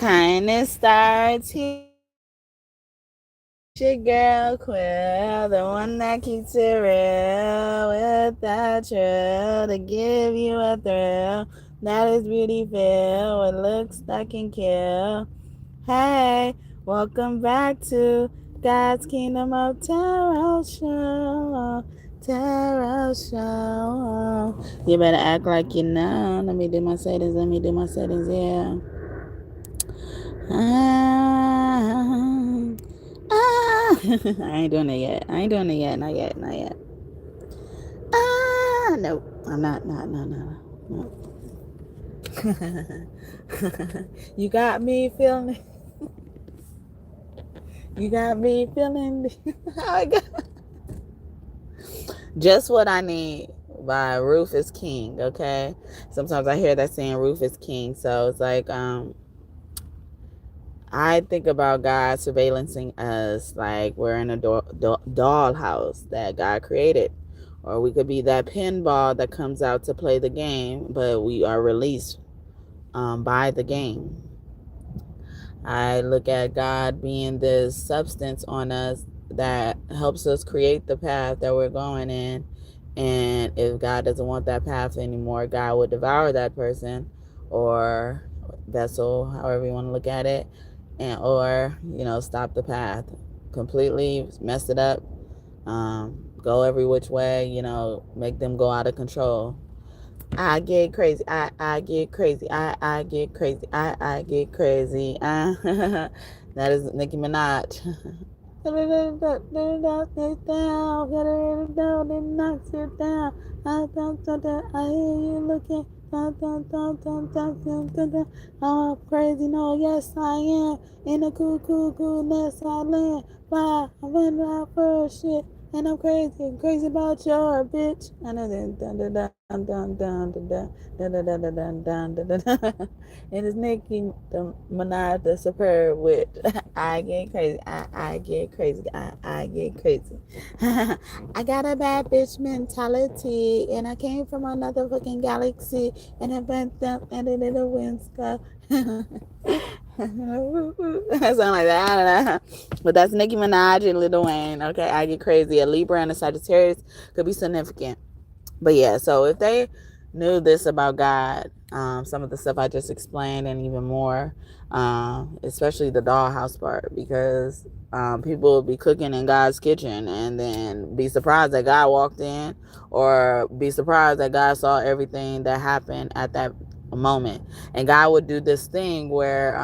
Kindness starts here. Your girl Quill, the one that keeps it real with that trill to give you a thrill. That is beauty feel. It looks that can kill. Hey, welcome back to God's Kingdom of Tarot Show. Tarot Show. You better act like you know. Let me do my settings. Yeah. I ain't doing it yet. Not yet. No. I'm not. No. You got me feeling. You got me feeling. Oh, God. Just What I Need by Rufus King. Okay. Sometimes I hear that saying Rufus King. So it's like, I think about God surveillancing us like we're in a dollhouse that God created. Or we could be that pinball that comes out to play the game, but we are released by the game. I look at God being this substance on us that helps us create the path that we're going in. And if God doesn't want that path anymore, God would devour that person or vessel, however you want to look at it, and or stop the path completely, mess it up, go every which way, make them go out of control. I get crazy. I get crazy. I get crazy. I get crazy. That is Nicki Minaj. Knocks you down. I hear you looking. I'm crazy. No, yes I am. In a coolness I land. Wow, I'm in my first shit. And I'm crazy about your bitch. And it is Nicki the Minaj the Superb with I get crazy. I get crazy. I get crazy. I got a bad bitch mentality, and I came from another fucking galaxy, and I went up and it in a wind sky. Something like that. I don't know. But that's Nicki Minaj and Lil Wayne. Okay, I get crazy. A Libra and a Sagittarius could be significant. But yeah, so if they knew this about God, some of the stuff I just explained and even more, especially the dollhouse part, because people will be cooking in God's kitchen and then be surprised that God walked in, or be surprised that God saw everything that happened at that moment. And God would do this thing where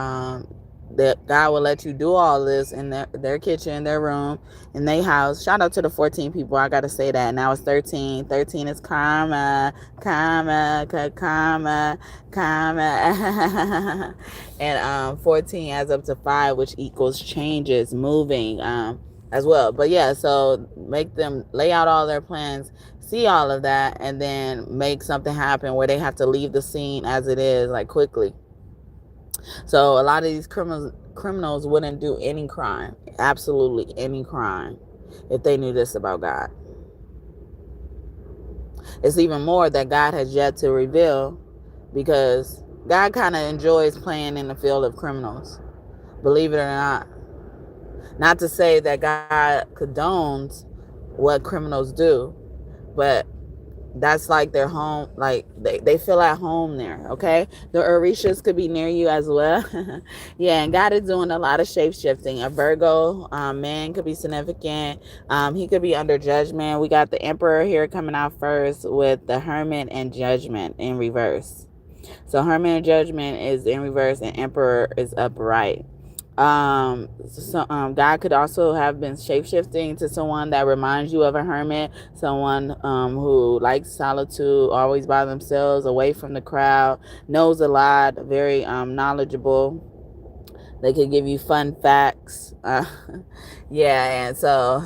that God will let you do all this in their kitchen, their room, in their house. Shout out to the 14 people. I got to say that. Now it's 13. 13 is karma. And 14 adds up to 5, which equals changes, moving as well. But yeah, so make them lay out all their plans, see all of that, and then make something happen where they have to leave the scene as it is, like quickly. So a lot of these criminals wouldn't do any crime, absolutely any crime, if they knew this about God. It's even more that God has yet to reveal, because God kind of enjoys playing in the field of criminals, believe it or not. Not to say that God condones what criminals do, but that's like their home. Like they feel at home there. Okay, the Orishas could be near you as well. Yeah, and God is doing a lot of shape shifting. A Virgo man could be significant. He could be under judgment. We got the Emperor here coming out first with the Hermit and Judgment in reverse. So Hermit and Judgment is in reverse and Emperor is upright. God could also have been shape-shifting to someone that reminds you of a hermit, someone who likes solitude, always by themselves, away from the crowd, knows a lot, very knowledgeable. They could give you fun facts. Yeah, and so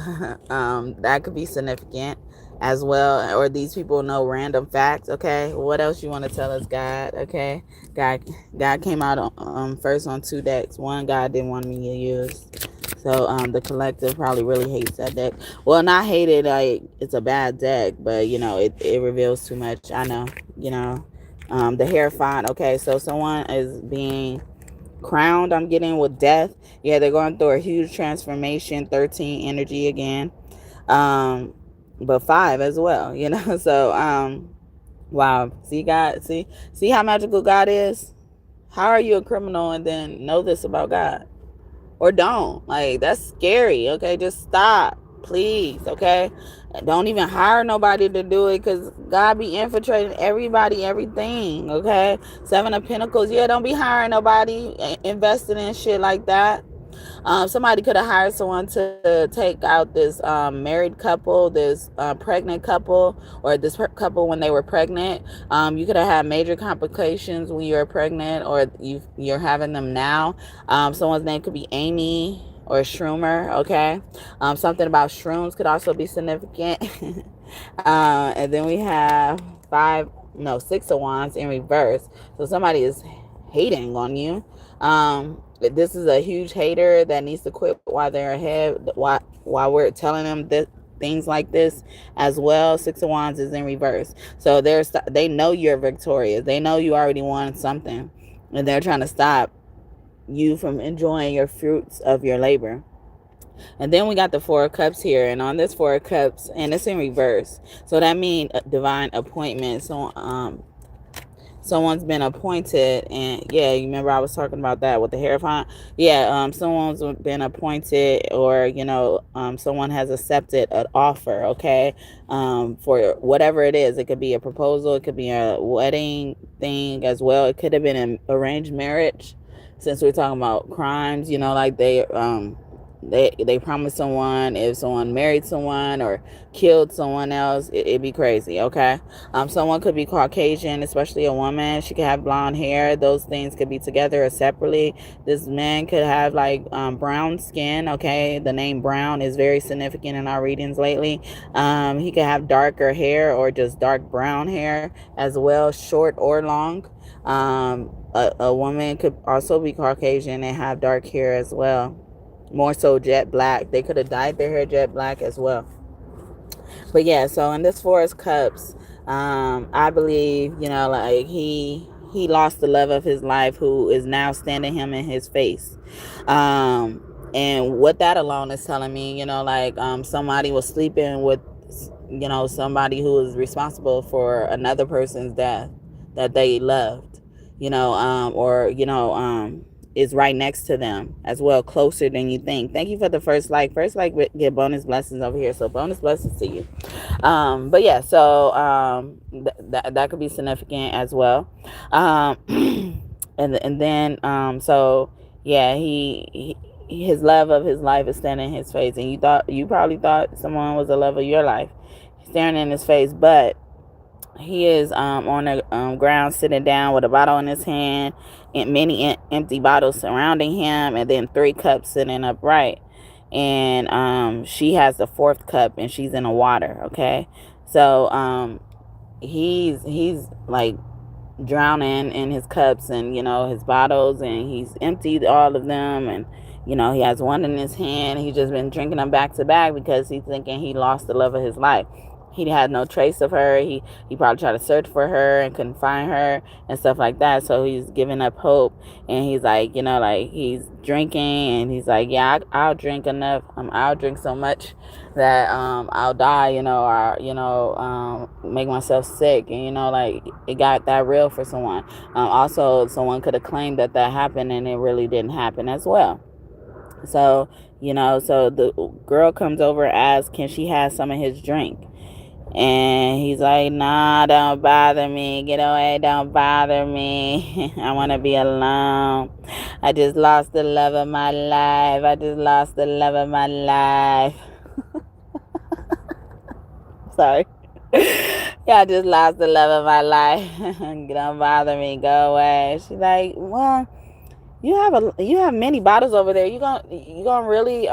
that could be significant as well. Or these people know random facts. Okay, what else you want to tell us, God? Okay, God came out first on 2 decks. One God didn't want me to use. So the collective probably really hates that deck. Well, not hate it, like it's a bad deck, but it reveals too much. I know, the Hierophant. Okay, so someone is being crowned, I'm getting, with death. Yeah, they're going through a huge transformation. 13 energy again. Um, but 5 as well, you know. So wow. See, God, see how magical God is? How are you a criminal and then know this about God? Or don't. Like, that's scary. Okay, just stop, please. Okay, don't even hire nobody to do it, because God be infiltrating everybody, everything. Okay, 7 of Pentacles. Yeah, don't be hiring nobody invested in shit like that. Somebody could have hired someone to take out this married couple, this pregnant couple, or this couple when they were pregnant. You could have had major complications when you were pregnant, or you're having them now. Someone's name could be Amy or Shroomer. Okay, something about shrooms could also be significant. And then we have 6 of Wands in reverse. So somebody is hating on you. This is a huge hater that needs to quit while they're ahead. While we're telling them this, things like this as well. 6 of Wands is in reverse. So they know you're victorious. They know you already won something, and they're trying to stop you from enjoying your fruits of your labor. And then we got the 4 of Cups here, and on this 4 of Cups, and it's in reverse. So that means divine appointment. So someone's been appointed, and yeah, you remember I was talking about that with the Hierophant. Yeah, someone's been appointed, or someone has accepted an offer. Okay, for whatever it is. It could be a proposal, it could be a wedding thing as well. It could have been an arranged marriage, since we're talking about crimes. Like they promised someone, if someone married someone or killed someone else, it'd be crazy. Okay, someone could be Caucasian, especially a woman. She could have blonde hair. Those things could be together or separately. This man could have like brown skin. Okay, the name brown is very significant in our readings lately. He could have darker hair or just dark brown hair as well, short or long. A woman could also be Caucasian and have dark hair as well, more so jet black. They could have dyed their hair jet black as well. But yeah, so in this 4 of Cups, I believe, like he lost the love of his life, who is now standing him in his face. And what that alone is telling me, somebody was sleeping with, somebody who is responsible for another person's death that they loved, is right next to them as well, closer than you think. Thank you for the first like. First like get bonus blessings over here, so bonus blessings to you. But yeah, so that could be significant as well. And then so yeah, his love of his life is standing in his face, and you probably thought someone was the love of your life staring in his face, but he is on the ground, sitting down with a bottle in his hand, and many empty bottles surrounding him, and then 3 cups sitting upright. And she has the 4th cup, and she's in the water. Okay, so he's like drowning in his cups and his bottles, and he's emptied all of them, and he has one in his hand. He's just been drinking them back to back because he's thinking he lost the love of his life. He had no trace of her. He probably tried to search for her and couldn't find her and stuff like that. So he's giving up hope, and he's like, he's drinking, and he's like, yeah, I'll drink enough. I'll drink so much that I'll die, or make myself sick, and like it got that real for someone. Also, someone could have claimed that happened, and it really didn't happen as well. So so the girl comes over and asks, can she have some of his drink? And he's like, nah, don't bother me. Get away, don't bother me. I want to be alone. I just lost the love of my life. I just lost the love of my life. Sorry. Yeah, I just lost the love of my life. Don't bother me. Go away. She's like, well, you have many bottles over there. You gonna really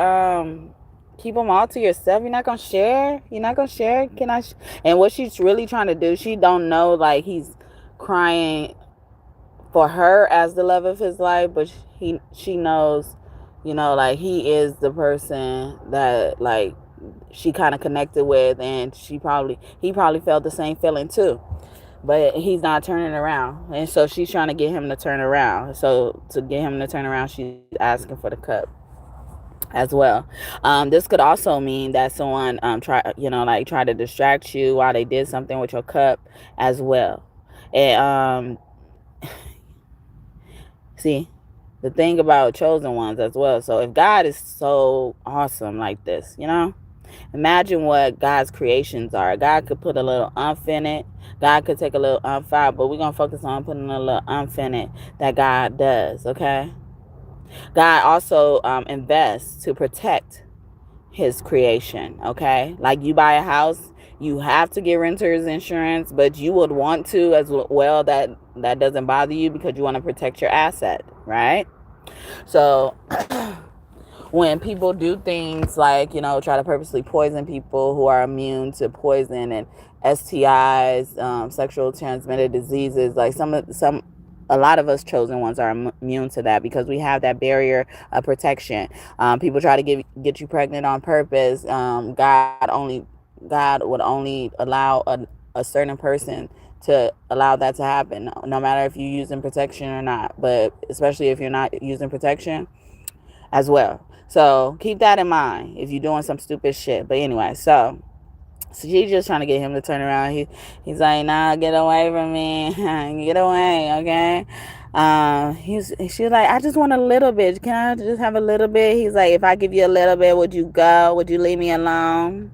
keep them all to yourself? You're not gonna share? Can I and what she's really trying to do, she don't know, like, he's crying for her as the love of his life, but she knows, like, he is the person that, like, she kind of connected with, and he probably felt the same feeling too. but he's not turning around. And so she's trying to get him to turn around. So to get him to turn around, she's asking for the cup as well. This could also mean that someone try to distract you while they did something with your cup as well. And see, the thing about chosen ones as well. So if God is so awesome like this, imagine what God's creations are. God could put a little umph in it. God could take a little umph out, but we're going to focus on putting a little umph in it that God does, okay? God also invests to protect his creation, okay? Like you buy a house, you have to get renter's insurance, but you would want to as well. That doesn't bother you because you want to protect your asset, right? So when people do things like, try to purposely poison people who are immune to poison and STIs, sexual transmitted diseases, like a lot of us chosen ones are immune to that because we have that barrier of protection. People try to get you pregnant on purpose. God would only allow a certain person to allow that to happen, no matter if you're using protection or not, but especially if you're not using protection as well. So keep that in mind if you're doing some stupid shit. But anyway, so she's just trying to get him to turn around. He's like, nah, get away from me. Get away, okay? She was like, I just want a little bit. Can I just have a little bit? He's like, if I give you a little bit, would you go? Would you leave me alone?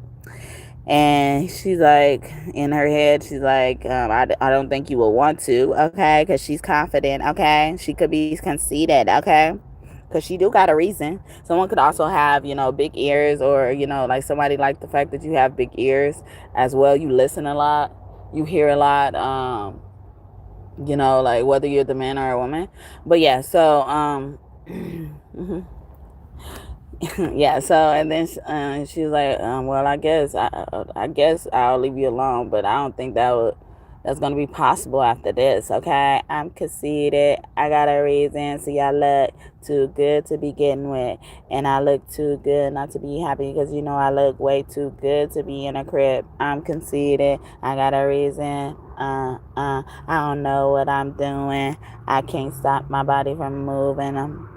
And she's like, in her head, she's like, I don't think you will want to, okay? Because she's confident, okay? She could be conceited, okay? Because she do got a reason. Someone could also have, big ears, or, like somebody like the fact that you have big ears as well. You listen a lot. You hear a lot, like whether you're the man or a woman. But yeah, so, yeah, so, and then she's like, well, I guess I'll leave you alone, but I don't think that's gonna be possible after this, okay? I'm conceited. I got a reason. See, I look too good to be getting with, and I look too good not to be happy because I look way too good to be in a crib. I'm conceited. I got a reason. I don't know what I'm doing. I can't stop my body from moving. I'm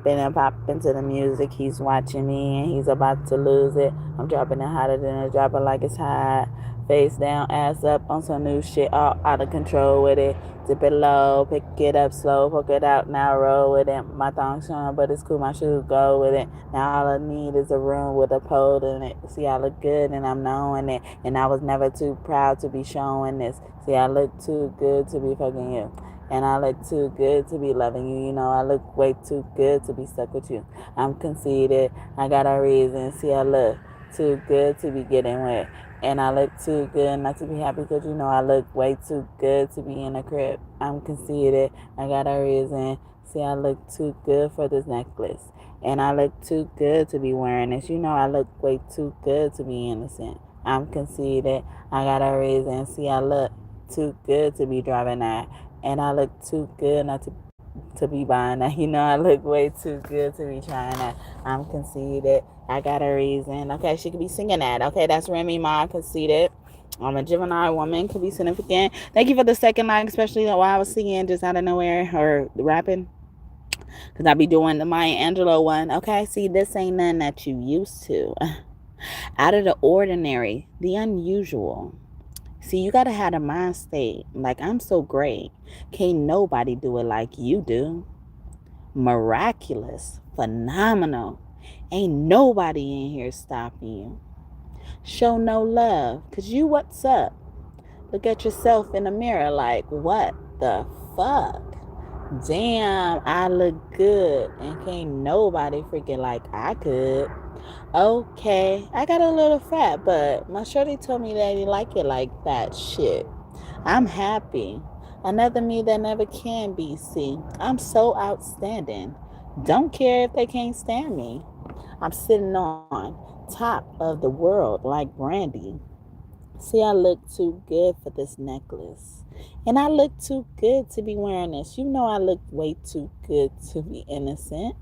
and pop into the music. He's watching me and he's about to lose it. I'm dropping it hotter than a dropper like it's hot. Face down, ass up on some new shit, all out of control with it. Dip it low, pick it up slow, poke it out, now roll with it. My thong's showing, but it's cool, my shoes go with it. Now all I need is a room with a pole in it. See, I look good and I'm knowing it. And I was never too proud to be showing this. See, I look too good to be fucking you. And I look too good to be loving you. I look way too good to be stuck with you. I'm conceited. I got a reason. See, I look too good to be getting wet. And I look too good not to be happy because I look way too good to be in a crib. I'm conceited. I got a reason. See, I look too good for this necklace. And I look too good to be wearing this. I look way too good to be innocent. I'm conceited. I got a reason. See, I look too good to be driving that. And I look too good not to be buying that. I look way too good to be trying that. I'm conceited. I got a reason. Okay, she could be singing that. Okay, that's Remy Ma, conceited. I'm a Gemini woman, could be significant. Thank you for the second like, especially while I was singing just out of nowhere or rapping. Because I be doing the Maya Angelou one. Okay, see, this ain't nothing that you used to. Out of the ordinary, the unusual. See, you gotta have a mind state like, I'm so great. Can't nobody do it like you do. Miraculous. Phenomenal. Ain't nobody in here stopping you. Show no love. Cause you what's up? Look at yourself in the mirror like, what the fuck? Damn, I look good. And can't nobody freaking like I could. Okay, I got a little fat, but my shorty told me that he like it like that. Shit, I'm happy. Another me that never can be. See, I'm so outstanding. Don't care if they can't stand me. I'm sitting on top of the world like Brandy. See, I look too good for this necklace. And I look too good to be wearing this. I look way too good to be innocent.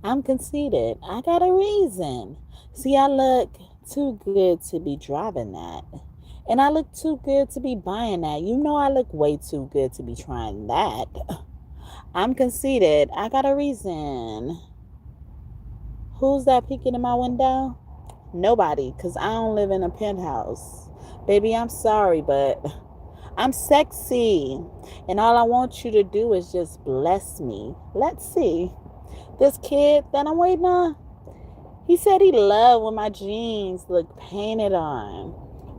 I'm conceited. I got a reason. See, I look too good to be driving that. And I look too good to be buying that. You know I look way too good to be trying that. I'm conceited. I got a reason. Who's that peeking in my window? Nobody, because I don't live in a penthouse. Baby, I'm sorry, but I'm sexy. And all I want you to do is just bless me. Let's see. This kid that I'm waiting on, he said he loved when my jeans look painted on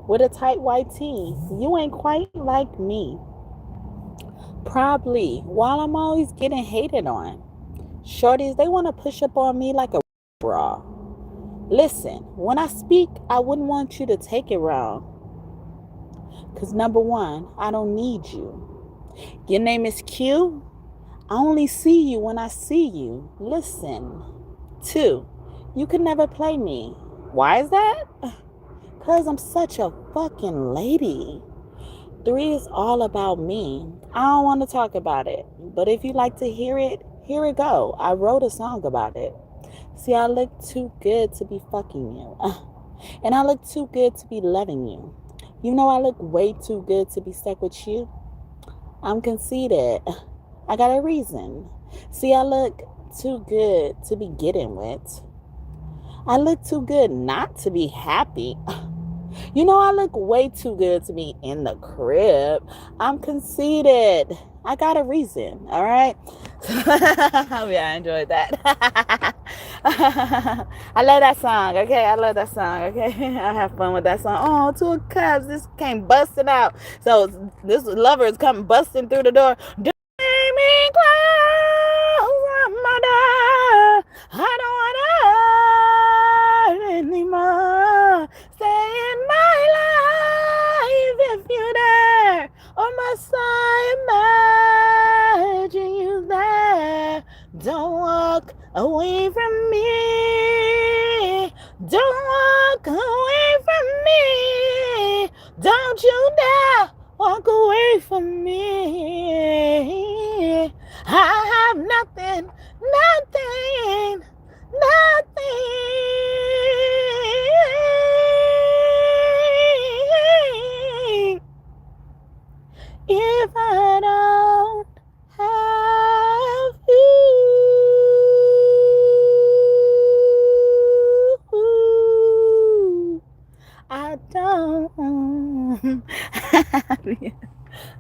with a tight white tee. You ain't quite like me. Probably. While I'm always getting hated on. Shorties, they want to push up on me like a bra. Listen, when I speak, I wouldn't want you to take it wrong. Because number one, I don't need you. Your name is Q. I only see you when I see you. Listen. 2, you can never play me. Why is that? Because I'm such a fucking lady. 3 is all about me. I don't want to talk about it. But if you like to hear it, here it go. I wrote a song about it. See, I look too good to be fucking you. And I look too good to be loving you. You know I look way too good to be stuck with you. I'm conceited. I got a reason. See, I look too good to be getting with. I look too good not to be happy. You know I look way too good to be in the crib. I'm conceited. I got a reason, all right? Yeah, I enjoyed that. I love that song, okay? I love that song, okay? I have fun with that song. Oh, 2 of Cups. This came busting out. So this lover is coming busting through the door. Do me close my door. I don't want to anymore. Stay in my life if you dare. Or must I imagine you there? Don't walk away from me. Don't walk away from me. Don't you dare walk away from me. I have nothing, nothing, nothing. If I don't have you, I don't have you.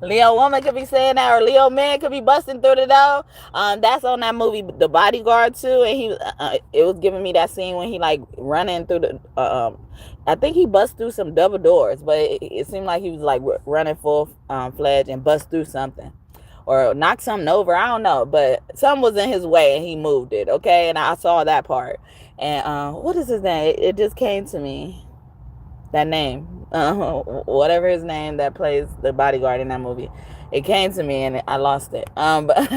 Leo woman could be saying that, or Leo man could be busting through the door. That's on that movie, The Bodyguard too, and he, it was giving me that scene when he like running through the, I think he bust through some double doors, but it seemed like he was like running full fledged and bust through something, or knocked something over. I don't know, but something was in his way and he moved it. Okay, and I saw that part. And what is his name? It just came to me. That name, whatever his name that plays the bodyguard in that movie, it came to me and I lost it. But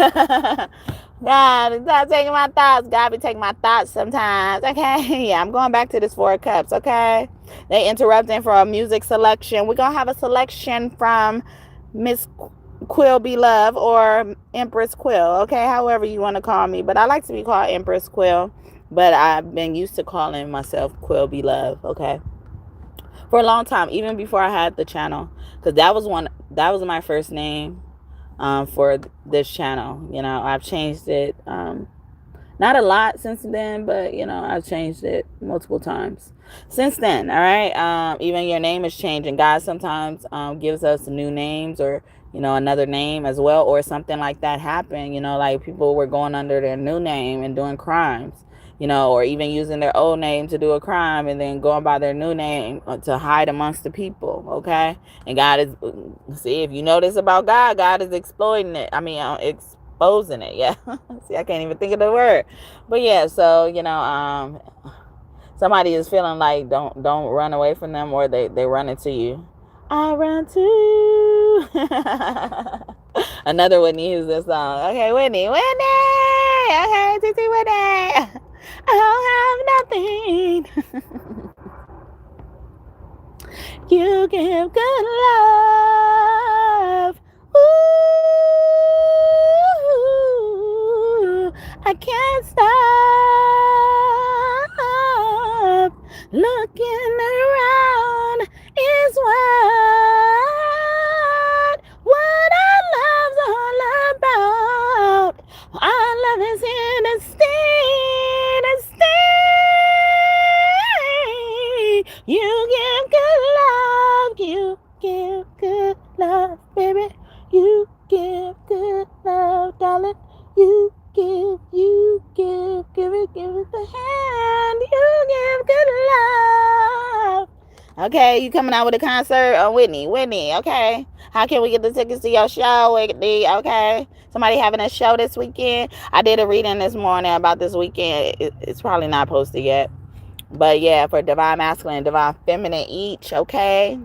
God, stop taking my thoughts. God be taking my thoughts sometimes. Okay, yeah, I'm going back to this 4 of Cups. Okay, they interrupting for a music selection. We're gonna have a selection from Miss Quill Be Love or Empress Quill. Okay, however you want to call me, but I like to be called Empress Quill. But I've been used to calling myself Quill Be Love. Okay. For a long time, even before I had the channel, because that was my first name for this channel. You know, I've changed it, not a lot since then, but you know, I've changed it multiple times since then. All right, even your name is changing. God sometimes gives us new names, or you know, another name as well, or something like that happened. You know, like people were going under their new name and doing crimes. You know, or even using their old name to do a crime and then going by their new name to hide amongst the people, okay? And God is, see, if you know this about God, God is exploiting it. I mean, exposing it, yeah. See, I can't even think of the word. But yeah, so, you know, somebody is feeling like don't run away from them, or they run into you. I run to you. Another Whitney Houston song. Okay, Whitney. Okay, Titi Whitney. I don't have nothing. You give good love. Ooh, I can't stop looking around is what love is here to stay, to stay. You give good love, you give good love, baby. You give good love, darling. You give it the hand. You give good love. Okay, you coming out with a concert? Oh, Whitney, okay. How can we get the tickets to your show, Whitney? Okay. Somebody having a show this weekend? I did a reading this morning about this weekend. It's probably not posted yet. But yeah, for Divine Masculine and Divine Feminine each, okay?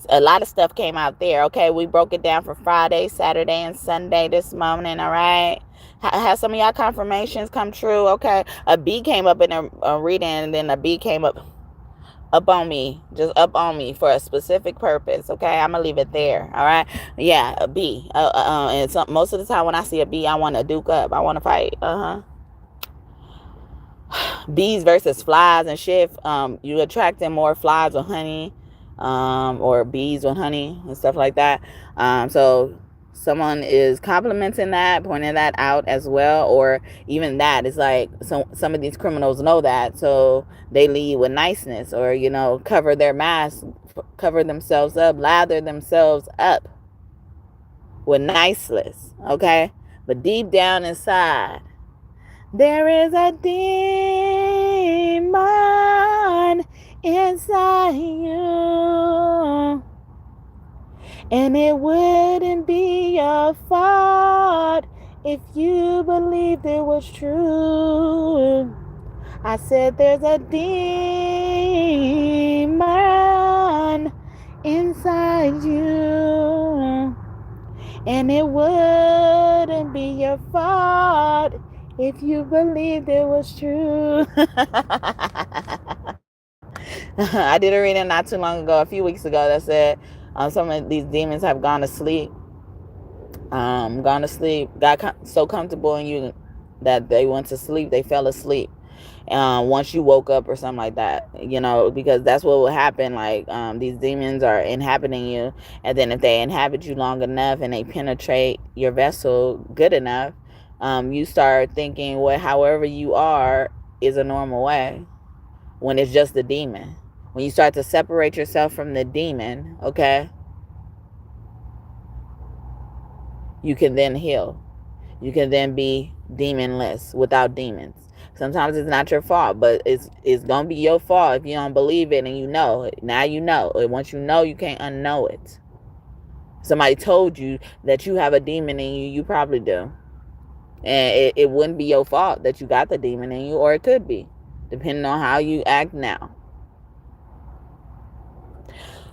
A lot of stuff came out there, okay? We broke it down for Friday, Saturday, and Sunday this morning, all right? Have some of y'all confirmations come true, okay? A B came up in a reading, and then a B came up on me, just up on me for a specific purpose, okay? I'm gonna leave it there, all right? Yeah, a B. And most of the time when I see a B, I want to duke up. I want to fight. Bees versus flies and shit. You attracting more flies with honey, or bees with honey and stuff like that. So someone is complimenting that, pointing that out as well, or even that is like some of these criminals know that, so they lead with niceness, or cover their mask, cover themselves up, lather themselves up with niceness, okay? But deep down inside, there is a demon inside you, and it wouldn't be your fault if you believed it was true. I said there's a demon inside you, and it wouldn't be your fault if you believed it was true. I did a reading not too long ago, a few weeks ago, that said some of these demons have gone to sleep. Got so comfortable in you that they went to sleep. They fell asleep. Once you woke up or something like that, because that's what will happen. Like, these demons are inhabiting you, and then if they inhabit you long enough and they penetrate your vessel good enough, you start thinking however you are is a normal way, when it's just the demon. When you start to separate yourself from the demon, okay, you can then heal. You can then be demonless, without demons. Sometimes it's not your fault, but it's gonna be your fault if you don't believe it, and now you know. And once you know, you can't unknow it. Somebody told you that you have a demon in you, you probably do. And it wouldn't be your fault that you got the demon in you, or it could be, depending on how you act now.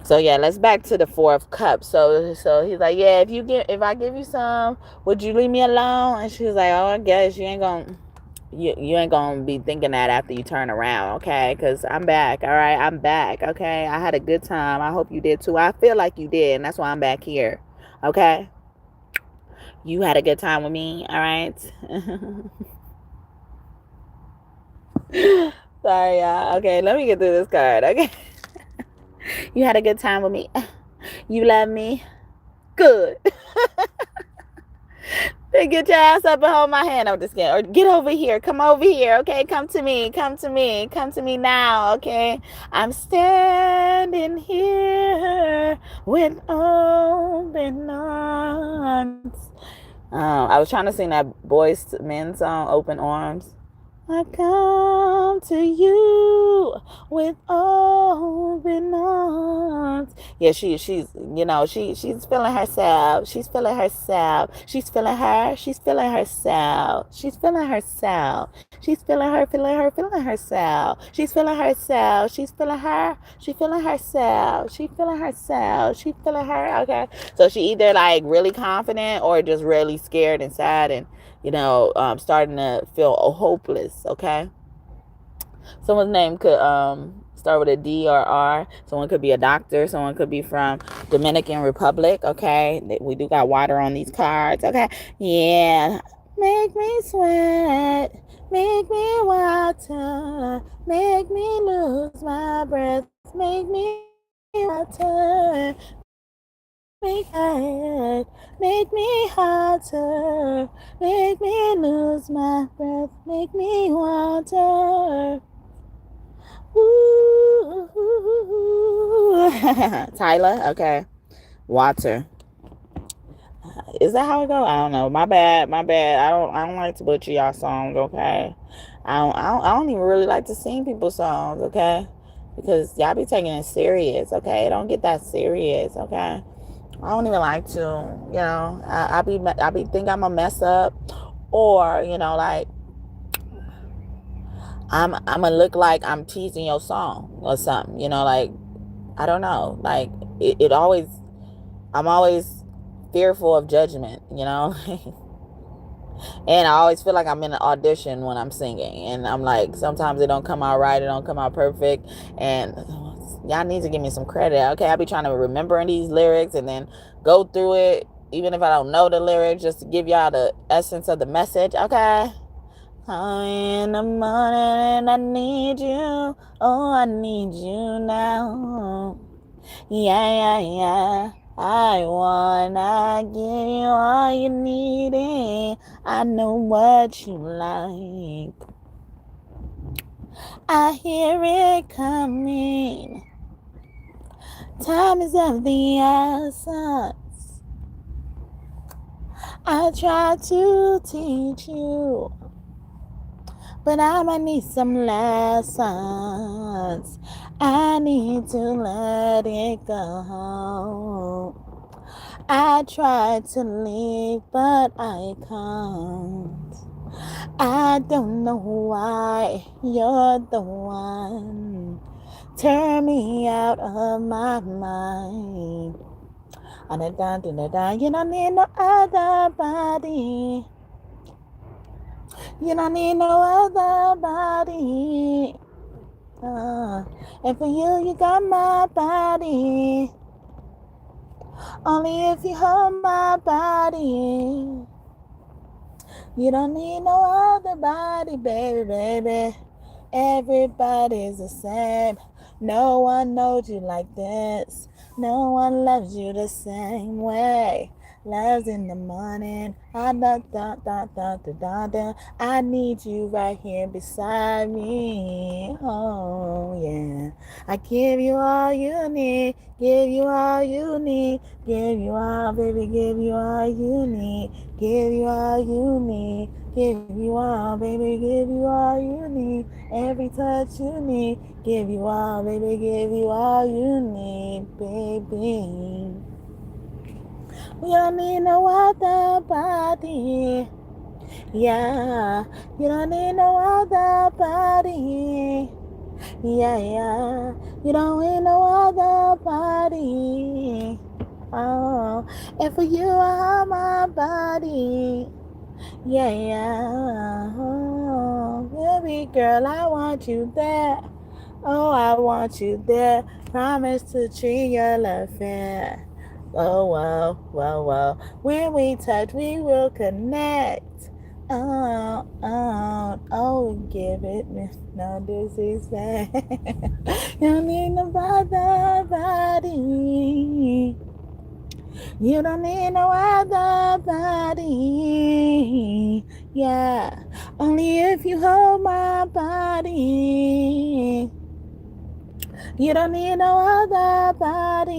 So yeah, let's back to the Four of Cups. So he's like, yeah, if I give you some, would you leave me alone? And she's like, oh, I guess you ain't gonna be thinking that after you turn around, okay? Because I'm back, all right? I'm back, okay? I had a good time. I hope you did too. I feel like you did, and that's why I'm back here, okay? You had a good time with me, all right? Sorry, y'all. Okay, let me get through this card, okay? You had a good time with me. You love me. Good. Then get your ass up and hold my hand. I'm just kidding. Or get over here. Come over here, okay? Come to me. Come to me. Come to me now, okay? I'm standing here with open arms. I was trying to sing that Boyz II Men song, Open Arms. I come to you with open arms. Yeah, she's she's feeling herself. She's feeling herself. She's feeling her. She's feeling herself. She's feeling herself. She's feeling her, feeling herself. She's feeling herself. She's feeling her. She's feeling herself. She's feeling herself. She's feeling her. Okay. So she either like really confident or just really scared and sad and starting to feel hopeless, okay? Someone's name could start with a D or R. Someone could be a doctor. Someone could be from Dominican Republic, okay? We do got water on these cards, okay? Yeah. Make me sweat. Make me water. Make me lose my breath. Make me water. Make me hotter, make me lose Does my breath make me water? Ooh. Tyler, okay. Water. Is that how it go? I don't know. My bad. I don't like to butcher y'all songs, okay? I don't even really like to sing people's songs, okay? Because y'all be taking it serious, okay? Don't get that serious, okay? I don't even like to, I be think I'm a mess up, or like I'm gonna look like I'm teasing your song or something, like I don't know, like it always, I'm always fearful of judgment, and I always feel like I'm in an audition when I'm singing, and I'm like, sometimes it don't come out right, it don't come out perfect, and y'all need to give me some credit, okay? I be trying to remember these lyrics and then go through it, even if I don't know the lyrics, just to give y'all the essence of the message, okay? I'm in the morning and I need you, oh, I need you now, yeah. I wanna give you all you need, and I know what you like. I hear it coming. Time is of the essence. I try to teach you, but I might need some lessons. I need to let it go. I tried to leave, but I can't. I don't know why you're the one. Turn me out of my mind. You don't need no other body. You don't need no other body. And for you got my body. Only if you hold my body. You don't need no other body, baby. Everybody's the same. No one knows you like this. No one loves you the same way. Love's in the morning. I need you right here beside me. Oh yeah. I give you all you need. Give you all you need. Give you all, baby. Give you all you need. Give you all you need. Give you all, baby. Give you all you need. Every touch you need. Give you all, baby. Give you all you need, baby. We don't need no other body. Yeah. You don't need no other body. Yeah. You don't need no other body. Oh. And for you, I have my body. Yeah. Oh, baby girl, I want you there. Oh, I want you there. Promise to treat your love fair. Oh, well. When we touch, we will connect. Oh, give it me. No disrespect. You don't need no other body. You don't need no other body. Yeah. Only if you hold my body. You don't need no other body.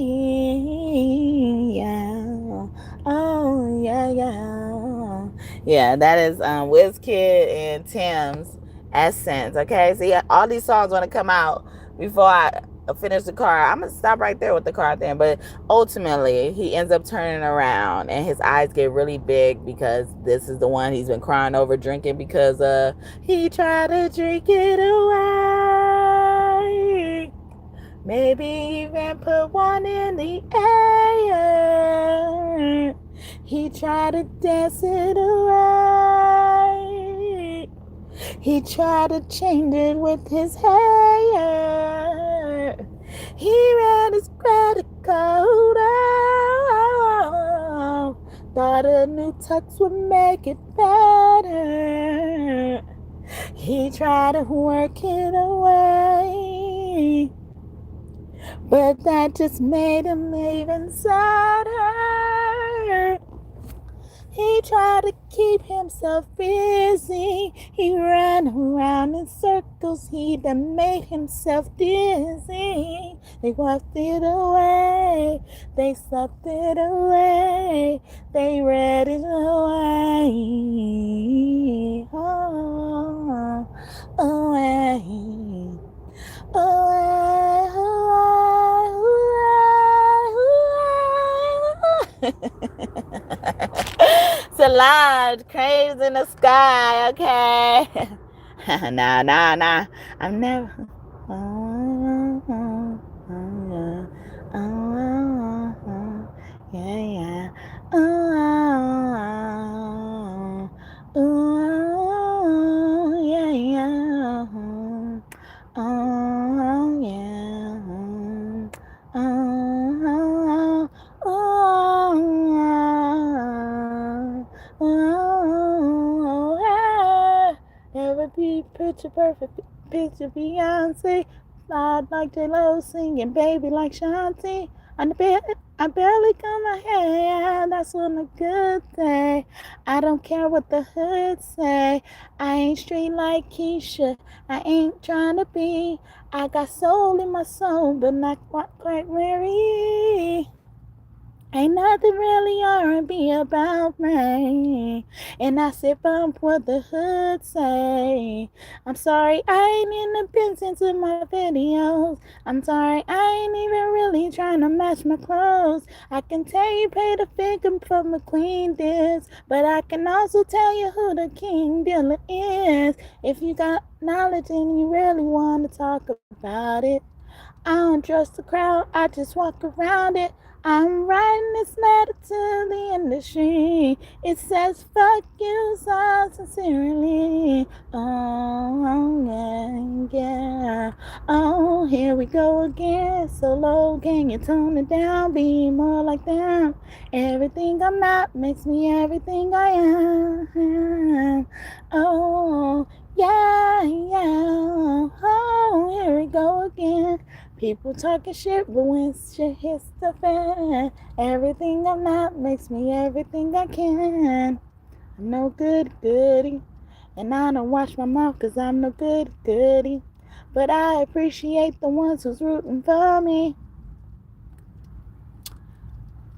Yeah. Oh, yeah. Yeah, that is WizKid and Tim's Essence. Okay, so yeah, all these songs want to come out before I finish the card. I'm gonna stop right there with the card thing, but ultimately he ends up turning around and his eyes get really big because this is the one he's been crying over drinking because he tried to drink it away. Maybe even put one in the air. He tried to dance it away. He tried to change it with his hair. He ran his credit card out. Thought a new tux would make it better. He tried to work it away, but that just made him even sadder. He tried to keep himself busy. He ran around in circles, he done made himself dizzy. They walked it away, they slept it away, they read it away. Oh, away. Solange, cranes in the sky, okay? Nah. I'm never. Yeah. Yeah. Oh, yeah. Never be picture perfect, picture Beyonce. Fly like J-Lo, singing baby like Shanti. I barely got my hair, that's on a good day. I don't care what the hood say. I ain't street like Keisha, I ain't trying to be. I got soul in my soul, but not quite Mary. Ain't nothing really R&B about me. And I sit bump what the hood say. I'm sorry, I ain't in the business of my videos. I'm sorry, I ain't even really trying to match my clothes. I can tell you pay the figure for my queen this, but I can also tell you who the king dealer is. If you got knowledge and you really want to talk about it, I don't trust the crowd, I just walk around it. I'm writing this letter to the industry. It says, fuck you so sincerely. Oh, yeah. Oh, here we go again. So low, can you tone it down? Be more like them. Everything I'm not makes me everything I am. Oh, yeah. Oh, here we go again. People talking shit, but when shit hits the fan, everything I'm not makes me everything I can. I'm no goody, and I don't wash my mouth cause I'm no goody. But I appreciate the ones who's rooting for me.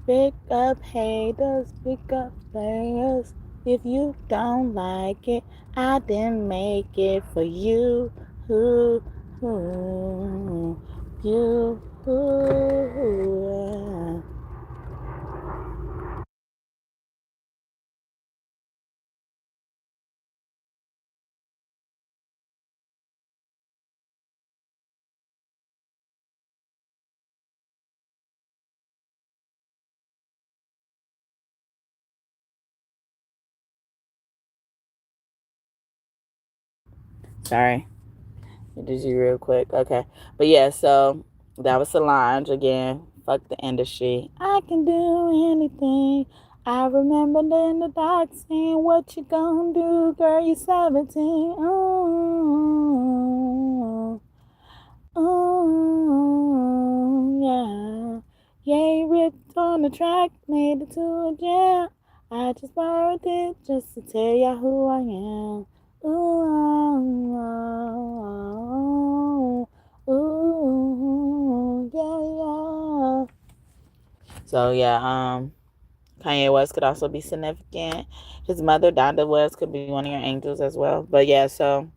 Pick up haters, pick up players. If you don't like it, I didn't make it for you. You. Sorry. Did you real quick? Okay. But yeah, so that was Solange again. Fuck the industry. I can do anything. I remember in the dark saying, what you gonna do, girl? You 17. Ooh, yeah. Yeah, ripped on the track, made it to a jam. I just borrowed it just to tell ya who I am. Yeah. So yeah, Kanye West could also be significant. His mother, Donda West, could be one of your angels as well. But yeah, so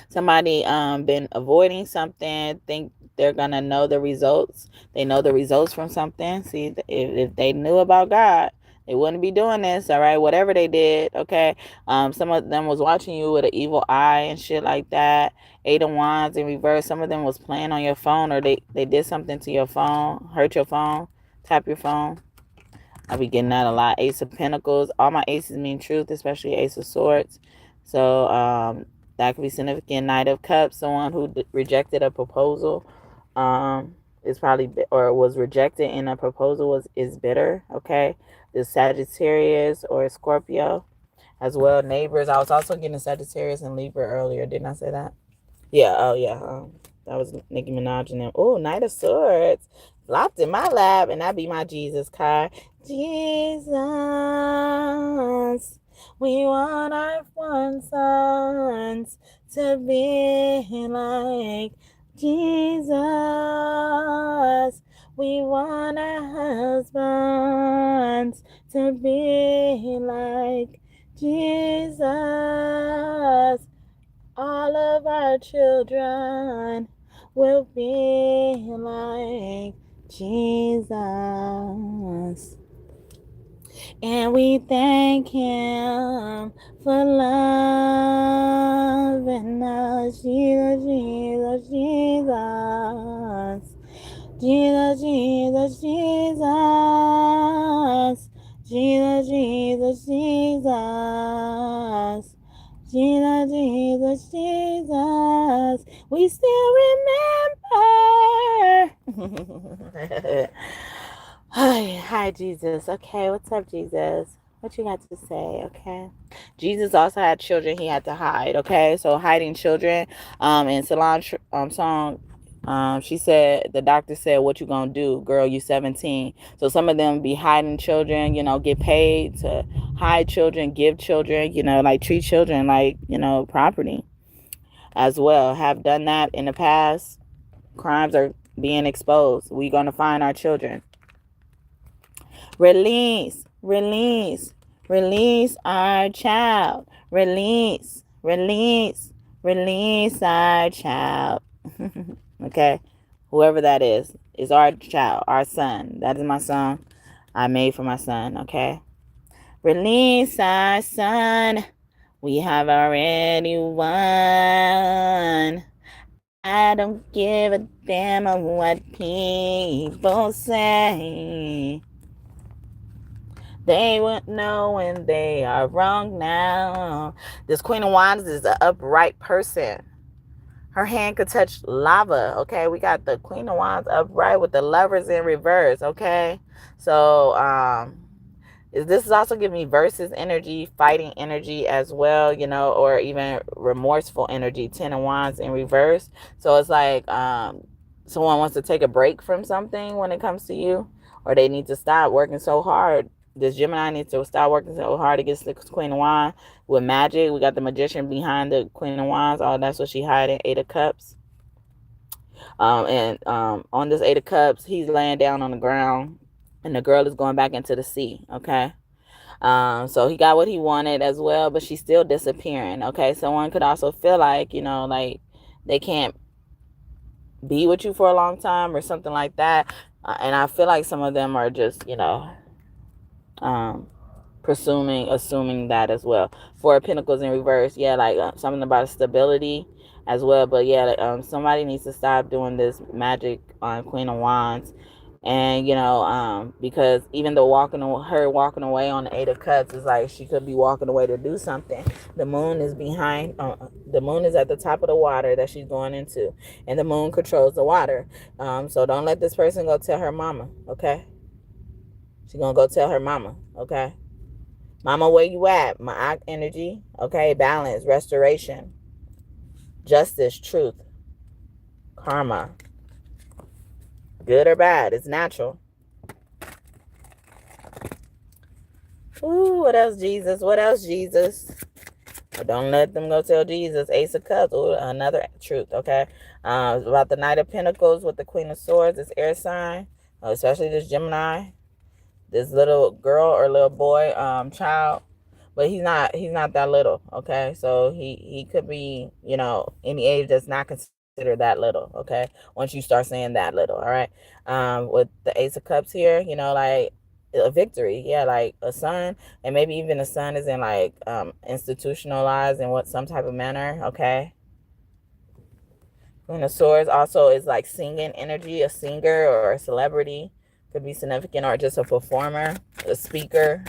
somebody been avoiding something, think they're gonna know the results. They know the results from something. See, if they knew about God, they wouldn't be doing this. All right, whatever they did. Okay, some of them was watching you with an evil eye and shit like that. Eight of Wands in reverse. Some of them was playing on your phone, or they did something to your phone, hurt your phone, tap your phone. I be getting that a lot. Ace of Pentacles. All my aces mean truth, especially Ace of Swords. So that could be significant. Knight of Cups. Someone who rejected a proposal is probably, or was rejected in a proposal is bitter. Okay. The Sagittarius or Scorpio as well. Neighbors. I was also getting Sagittarius and Libra earlier. Didn't I say that? Yeah. Oh yeah. That was Nicki Minaj and them. Oh, Knight of Swords. Flopped in my lap, and that be my Jesus card. Jesus. We want our one sons to be like Jesus. We want our husbands to be like Jesus. All of our children will be like Jesus. And we thank him for loving us. Jesus, Jesus, Jesus. Jesus, Jesus, Jesus. Jesus, Jesus, Jesus. Jesus, Jesus, Jesus. We still remember. Hi, Jesus. Okay, what's up, Jesus? What you got to say? Okay. Jesus also had children he had to hide. Okay, so hiding children. In Solange song, she said, the doctor said, "What you gonna do, girl? You 17." So some of them be hiding children. Get paid to hide children, give children. Like treat children like property as well. Have done that in the past. Crimes are being exposed. We gonna find our children. Release, release, release our child. Release, release, release our child. Okay? Whoever that is our child, our son. That is my song I made for my son, okay? Release our son. We have already won. I don't give a damn of what people say. They won't know when they are wrong now. This Queen of Wands is an upright person. Her hand could touch lava, okay? We got the Queen of Wands upright with the Lovers in reverse, okay? So, this is also giving me versus energy, fighting energy as well, or even remorseful energy, 10 of Wands in reverse. So it's like someone wants to take a break from something when it comes to you, or they need to stop working so hard. This Gemini needs to stop working so hard against the Queen of Wands with magic. We got the Magician behind the Queen of Wands. Oh, that's what she hiding. 8 of Cups. And on this 8 of Cups, he's laying down on the ground, and the girl is going back into the sea, okay? So he got what he wanted as well, but she's still disappearing, okay? Someone could also feel like, like they can't be with you for a long time or something like that. And I feel like some of them are just, assuming that as well. 4 of Pentacles in reverse, yeah, like something about stability as well. But yeah, somebody needs to stop doing this magic on Queen of Wands. And because even though her walking away on the 8 of Cups is like she could be walking away to do something. The moon is behind. The moon is at the top of the water that she's going into, and the moon controls the water. So don't let this person go tell her mama. Okay, she's gonna go tell her mama. Okay. Mama, where you at? My energy. Okay, balance, restoration, justice, truth, karma. Good or bad, it's natural. Ooh, what else, Jesus? What else, Jesus? Don't let them go tell Jesus. Ace of Cups. Ooh, another truth, okay? About the Knight of Pentacles with the Queen of Swords. This air sign, especially this Gemini. This little girl or little boy, child. But he's not that little, okay? So he could be, any age that's not considered that little, okay? Once you start saying that little, all right? With the Ace of Cups here, like a victory, yeah, like a son, and maybe even a son is in like institutionalized in some type of manner, okay? Queen of Swords also is like singing energy, a singer or a celebrity. Could be significant, or just a performer, a speaker.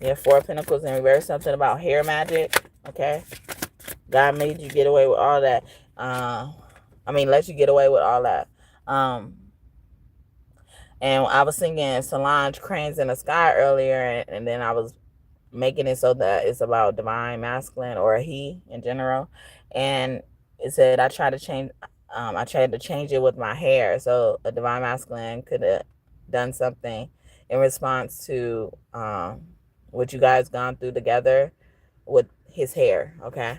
Yeah, 4 of Pentacles in reverse, something about hair magic, okay? God made you get away with all that. Let you get away with all that. And I was singing Solange Cranes in the Sky earlier, and then I was making it so that it's about divine masculine or a he in general. And it said I tried to change it with my hair. So a divine masculine could have done something in response to what you guys gone through together with his hair, okay?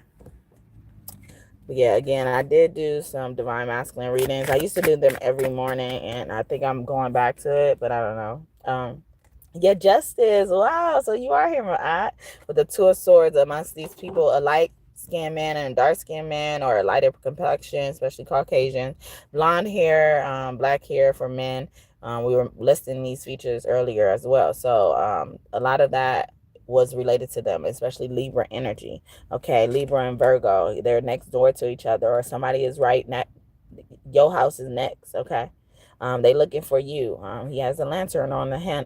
But yeah, again, I did do some divine masculine readings. I used to do them every morning, and I think I'm going back to it, but I don't know. Yeah, justice. Wow. So you are here, Ma'at, with the two of swords amongst these people, a light skinned man and a dark skinned man, or a lighter complexion, especially Caucasian, blonde hair, black hair for men. We were listing these features earlier as well. So a lot of that was related to them, especially Libra energy. Okay, Libra and Virgo, they're next door to each other, or somebody is right next. Your house is next. Okay, they looking for you. He has a lantern on the hand,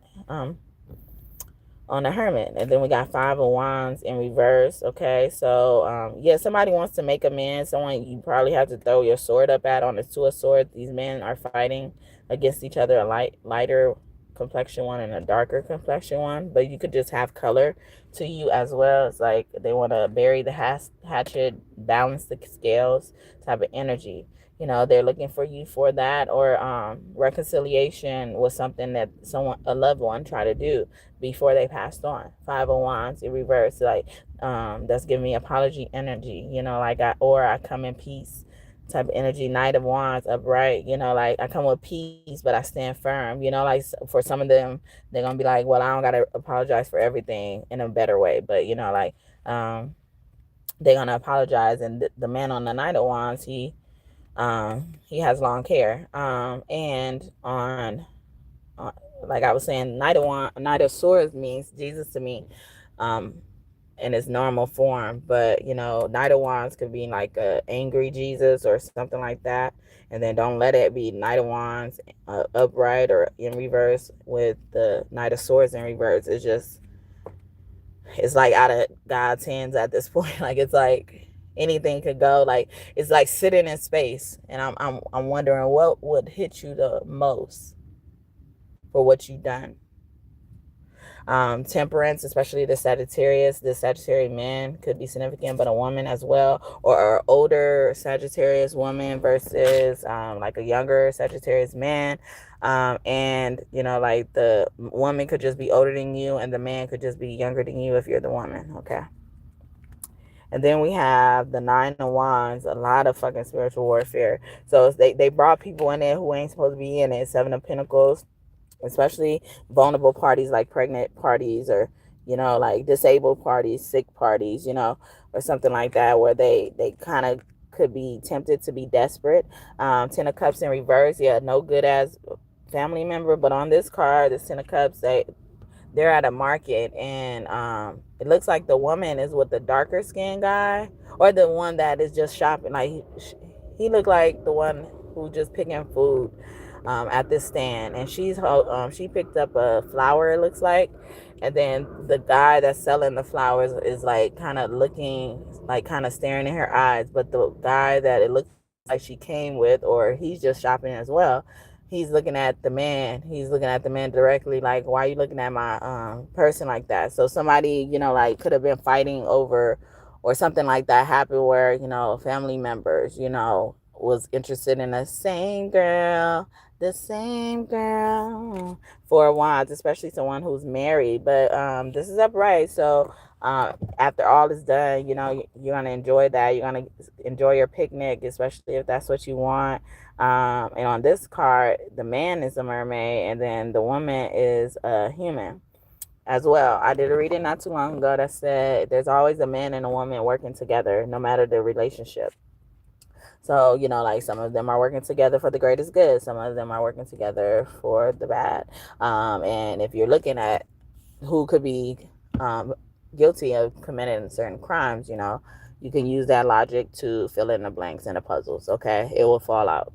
on the Hermit, and then we got Five of Wands in reverse. Okay, so yeah, somebody wants to make amends. Someone you probably have to throw your sword up at on the Two of Swords. These men are fighting against each other. A lighter complexion one and a darker complexion one, but you could just have color to you as well. It's like they want to bury the hatchet, balance the scales type of energy. You know, they're looking for you for that, or reconciliation was something that someone, a loved one, tried to do before they passed on. Five of Wands in reverse, like that's giving me apology energy. You know, like I come in peace type of energy. Knight of Wands upright, you know, like I come with peace, but I stand firm. You know, like for some of them, they're gonna be like, well, I don't gotta apologize for everything, in a better way, but you know, like they're gonna apologize. And the man on the Knight of Wands, he has long hair, and like I was saying, Knight of Swords means Jesus to me, um, in its normal form. But you know, Knight of Wands could be like a angry Jesus or something like that. And then don't let it be Knight of Wands upright or in reverse with the Knight of Swords in reverse. It's like out of God's hands at this point. Like it's like anything could go. Like it's like sitting in space, and I'm wondering what would hit you the most for what you've done. Temperance, especially the Sagittarius man could be significant, but a woman as well, or an older Sagittarius woman versus like a younger Sagittarius man. And you know, like the woman could just be older than you, and the man could just be younger than you if you're the woman. Okay. And then we have the Nine of Wands, a lot of fucking spiritual warfare. So they brought people in there who ain't supposed to be in it. Seven of Pentacles, especially vulnerable parties like pregnant parties, or you know, like disabled parties, sick parties, you know, or something like that, where they kind of could be tempted to be desperate. Ten of Cups in reverse, yeah, no good as family member. But on this card, this Ten of Cups, they're at a market, and it looks like the woman is with the darker skinned guy, or the one that is just shopping. Like he looked like the one who just picking food at this stand, and she picked up a flower, it looks like. And then the guy that's selling the flowers is like kind of looking, like kind of staring in her eyes. But the guy that it looks like she came with, or he's just shopping as well, he's looking at the man. He's looking at the man directly, like, why are you looking at my person like that? So somebody, you know, like could have been fighting over, or something like that happened where, you know, family members, you know, was interested in the same girl. Four of Wands, especially someone who's married. But this is upright, so after all is done, you know, you're gonna enjoy that. You're gonna enjoy your picnic, especially if that's what you want. And on this card, the man is a mermaid, and then the woman is a human as well. I did a reading not too long ago that said there's always a man and a woman working together, no matter the relationship. So, you know, like some of them are working together for the greatest good. Some of them are working together for the bad. And if you're looking at who could be guilty of committing certain crimes, you know, you can use that logic to fill in the blanks in the puzzles. Okay. It will fall out.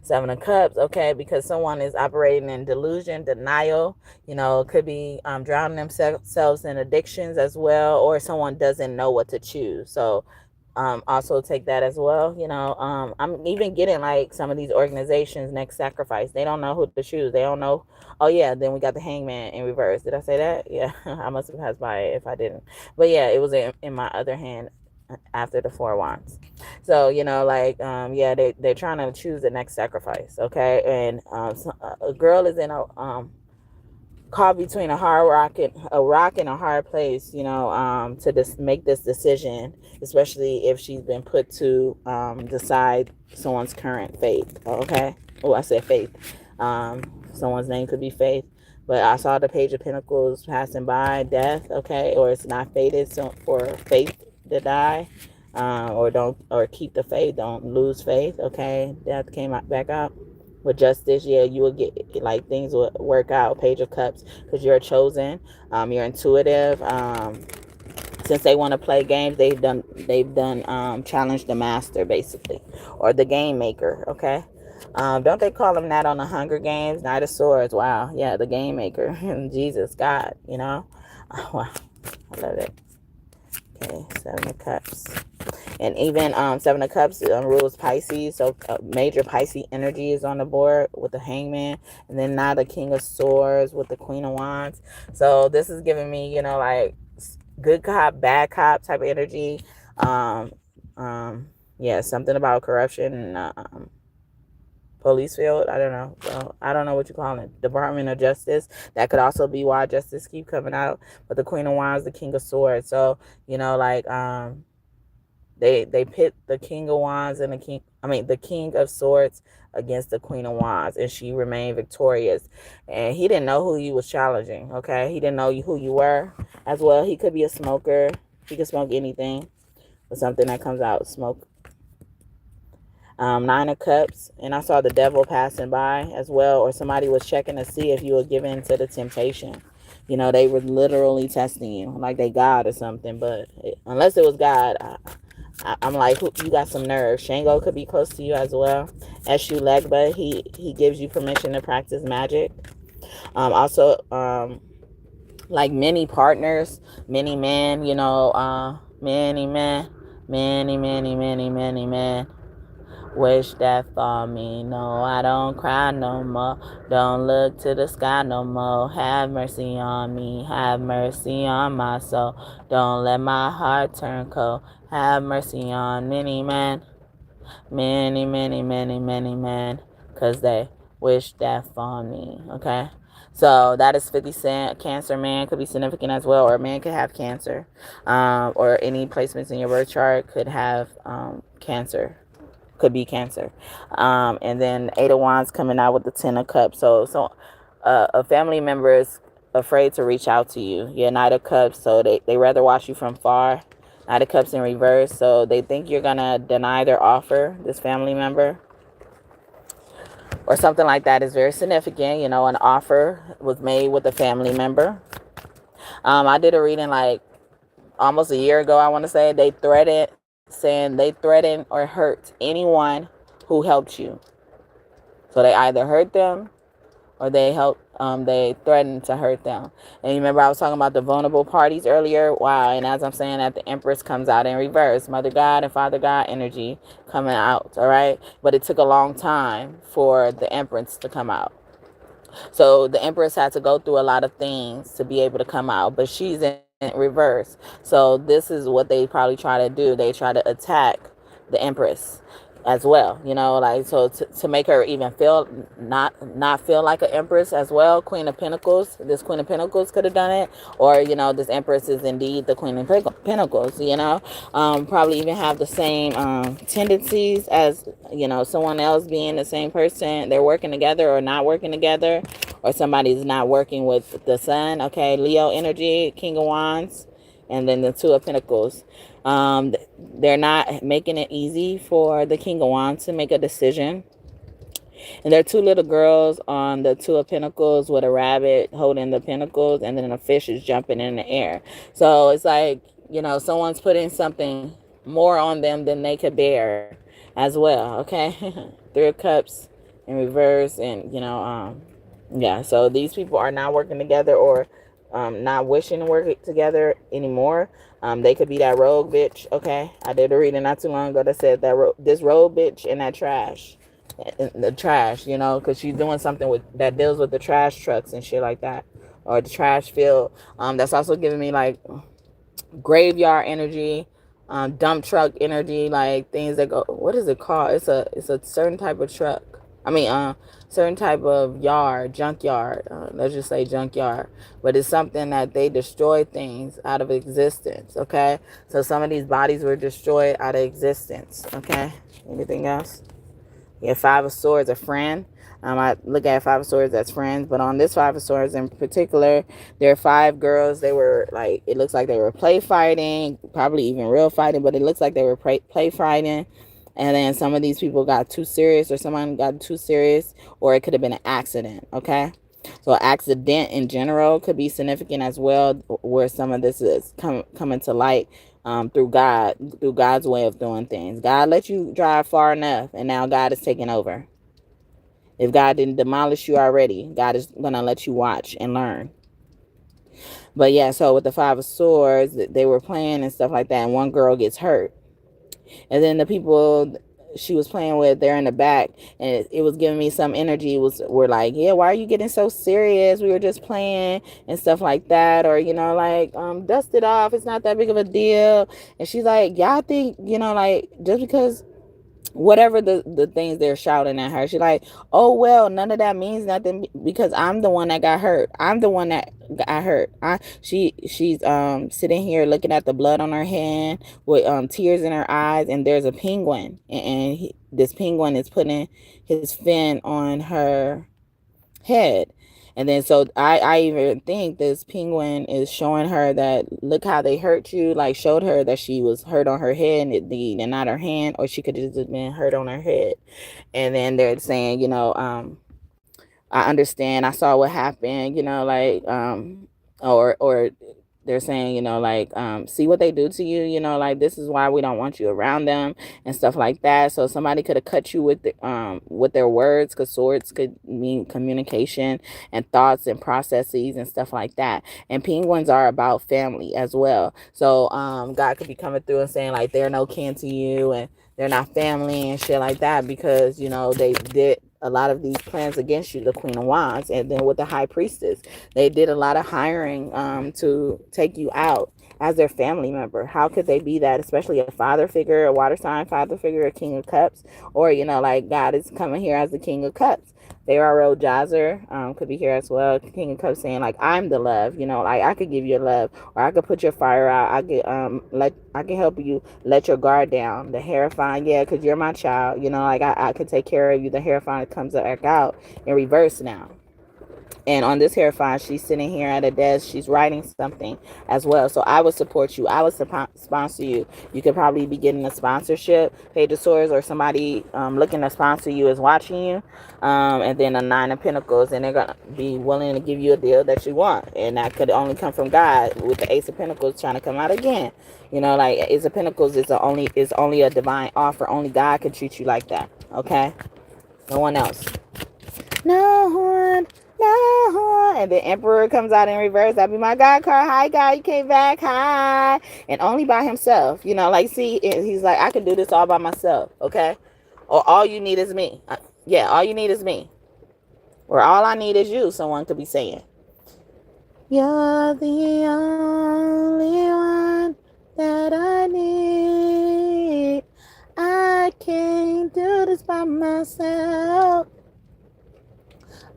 Seven of Cups, okay, because someone is operating in delusion, denial, you know, could be drowning themselves in addictions as well, or someone doesn't know what to choose. So also take that as well. You know, I'm even getting like some of these organizations, Next Sacrifice, they don't know who to choose. They don't know. Oh yeah, then we got the Hangman in reverse. Did I say that? Yeah, I must have passed by it if I didn't. But yeah, it was in my other hand after the Four Wands. So you know, like yeah, they're trying to choose the next sacrifice. Okay. And a girl is in caught between a rock and a hard place, you know, to make this decision, especially if she's been put to decide someone's current fate. Okay. Oh, I said faith. Um, Someone's name could be Faith, but I saw the Page of Pentacles passing by, death. Okay, or it's not fated, so for faith to die, or keep the faith, don't lose faith. Okay, death came back up. With justice, yeah, you will get, like, things will work out. Page of Cups, because you're chosen. You're intuitive. Since they want to play games, they've done challenge the master, basically, or the game maker. Okay. Don't they call them that on the Hunger Games? Knight of Swords. Wow. Yeah, the game maker. Jesus, God, you know. Oh, wow. I love it. Okay, Seven of Cups. And even Seven of Cups rules Pisces. So major Pisces energy is on the board with the Hangman. And then now the King of Swords with the Queen of Wands. So this is giving me, you know, like good cop, bad cop type of energy. Yeah, something about corruption and police field. I don't know. Well, I don't know what you call it. Department of Justice. That could also be why justice keep coming out. But the Queen of Wands, the King of Swords. So, you know, like they pit the King of Wands and the King of Swords against the Queen of Wands, and she remained victorious. And he didn't know who he was challenging. Okay, he didn't know who you were as well. He could be a smoker. He could smoke anything, or something that comes out smoke. Nine of Cups, and I saw the devil passing by as well, or somebody was checking to see if you were given to the temptation. You know, they were literally testing you, like they God or something. But unless it was God, I'm like, you got some nerve. Shango could be close to you as well. Eshu Legba, he gives you permission to practice magic. Also, like many partners, many men, you know, many men, many men. Wish that for me. No, I don't cry no more. Don't look to the sky no more. Have mercy on me. Have mercy on my soul. Don't let my heart turn cold. Have mercy on many men. Many men. Because they wish that for me. Okay? So that is 50 Cent. Cancer man could be significant as well. Or a man could have cancer. Or any placements in your birth chart could have cancer. Could be cancer. And then Eight of Wands coming out with the Ten of Cups. So a family member is afraid to reach out to you. Yeah, Knight of Cups. So they rather watch you from far. Knight of Cups in reverse. So they think you're going to deny their offer, this family member. Or something like that is very significant. You know, an offer was made with a family member. I did a reading like almost a year ago, I want to say. They threaten or hurt anyone who helped you. So they either hurt them or they threaten to hurt them. And you remember I was talking about the vulnerable parties earlier? Wow. And as I'm saying that, the Empress comes out in reverse. Mother God and Father God energy coming out. All right. But it took a long time for the Empress to come out. So the Empress had to go through a lot of things to be able to come out. But she's in reverse. So this is what they probably try to do. They try to attack the Empress as well, you know, like, so to make her even feel not feel like an Empress as well. Queen of Pentacles, this Queen of Pentacles could have done it, or, you know, this Empress is indeed the Queen of Pentacles, you know. Probably even have the same tendencies as, you know, someone else being the same person. They're working together or not working together, or somebody's not working with the Sun. Okay, Leo energy, King of Wands, and then the Two of Pentacles. They're not making it easy for the King of Wands to make a decision. And there are two little girls on the Two of Pentacles with a rabbit holding the pentacles, and then a fish is jumping in the air. So it's like, you know, someone's putting something more on them than they could bear as well. Okay. Three of Cups in reverse, and, you know, yeah, so these people are not working together, or not wishing to work together anymore. They could be that rogue bitch. Okay, I did a reading not too long ago that said that this rogue bitch in that trash, in the trash, you know, because she's doing something that deals with the trash trucks and shit like that, or the trash field. That's also giving me like graveyard energy, dump truck energy, like things that go. What is it called? It's a certain type of truck. I mean, certain type of yard, junkyard. Let's just say junkyard, but it's something that they destroy things out of existence. Okay, so some of these bodies were destroyed out of existence. Okay, anything else? Yeah, Five of Swords, a friend. I look at Five of Swords as friends, but on this Five of Swords in particular, there are five girls. They were like, it looks like they were play fighting, probably even real fighting, but it looks like they were play fighting. And then some of these people got too serious, or someone got too serious, or it could have been an accident. Okay. So accident in general could be significant as well, where some of this is coming to light through God, through God's way of doing things. God let you drive far enough, and now God is taking over. If God didn't demolish you already, God is going to let you watch and learn. But yeah, so with the Five of Swords, they were playing and stuff like that, and one girl gets hurt. And then the people she was playing with, they're in the back, and it was giving me some energy. We're like, yeah, why are you getting so serious? We were just playing and stuff like that, or like dust it off. It's not that big of a deal. And she's like, y'all think like just because whatever the things they're shouting at her, she's like, oh well, none of that means nothing because I'm the one that got hurt. I'm the one that got hurt. She's sitting here looking at the blood on her hand with tears in her eyes, and there's a penguin, and this penguin is putting his fin on her head. And then so I even think this penguin is showing her that look how they hurt you, like showed her that she was hurt on her head and not her hand, or she could have just been hurt on her head. And then they're saying, I understand, I saw what happened, like or they're saying, like see what they do to you, like this is why we don't want you around them and stuff like that. So somebody could have cut you with their words, because swords could mean communication and thoughts and processes and stuff like that. And penguins are about family as well. So God could be coming through and saying like they're no kin to you and they're not family and shit like that, because they did a lot of these plans against you, the Queen of Wands. And then with the High Priestess, they did a lot of hiring to take you out as their family member. How could they be that, especially a father figure, a water sign father figure, a King of Cups, or like God is coming here as the King of Cups. Pharaoh Jazer could be here as well. King of Cups saying like I'm the love, like I could give you love, or I could put your fire out. I can help you let your guard down. The Hierophant, yeah, because you're my child, like I could take care of you. The Hierophant comes back out in reverse now. And on this Hierophant, she's sitting here at a desk. She's writing something as well. So I would support you. I would sponsor you. You could probably be getting a sponsorship, Page of Swords, or somebody looking to sponsor you is watching you. And then a Nine of Pentacles, and they're going to be willing to give you a deal that you want. And that could only come from God, with the Ace of Pentacles trying to come out again. Like Ace of Pentacles is only a divine offer. Only God can treat you like that. Okay? No one else. No one. No. And the Emperor comes out in reverse. That'd be my God card. Hi, God, you came back. Hi. And only by himself. Like, see, he's like, I can do this all by myself. Okay? Or all you need is me. Yeah, all you need is me. Or all I need is you, someone could be saying. You're the only one that I need. I can't do this by myself.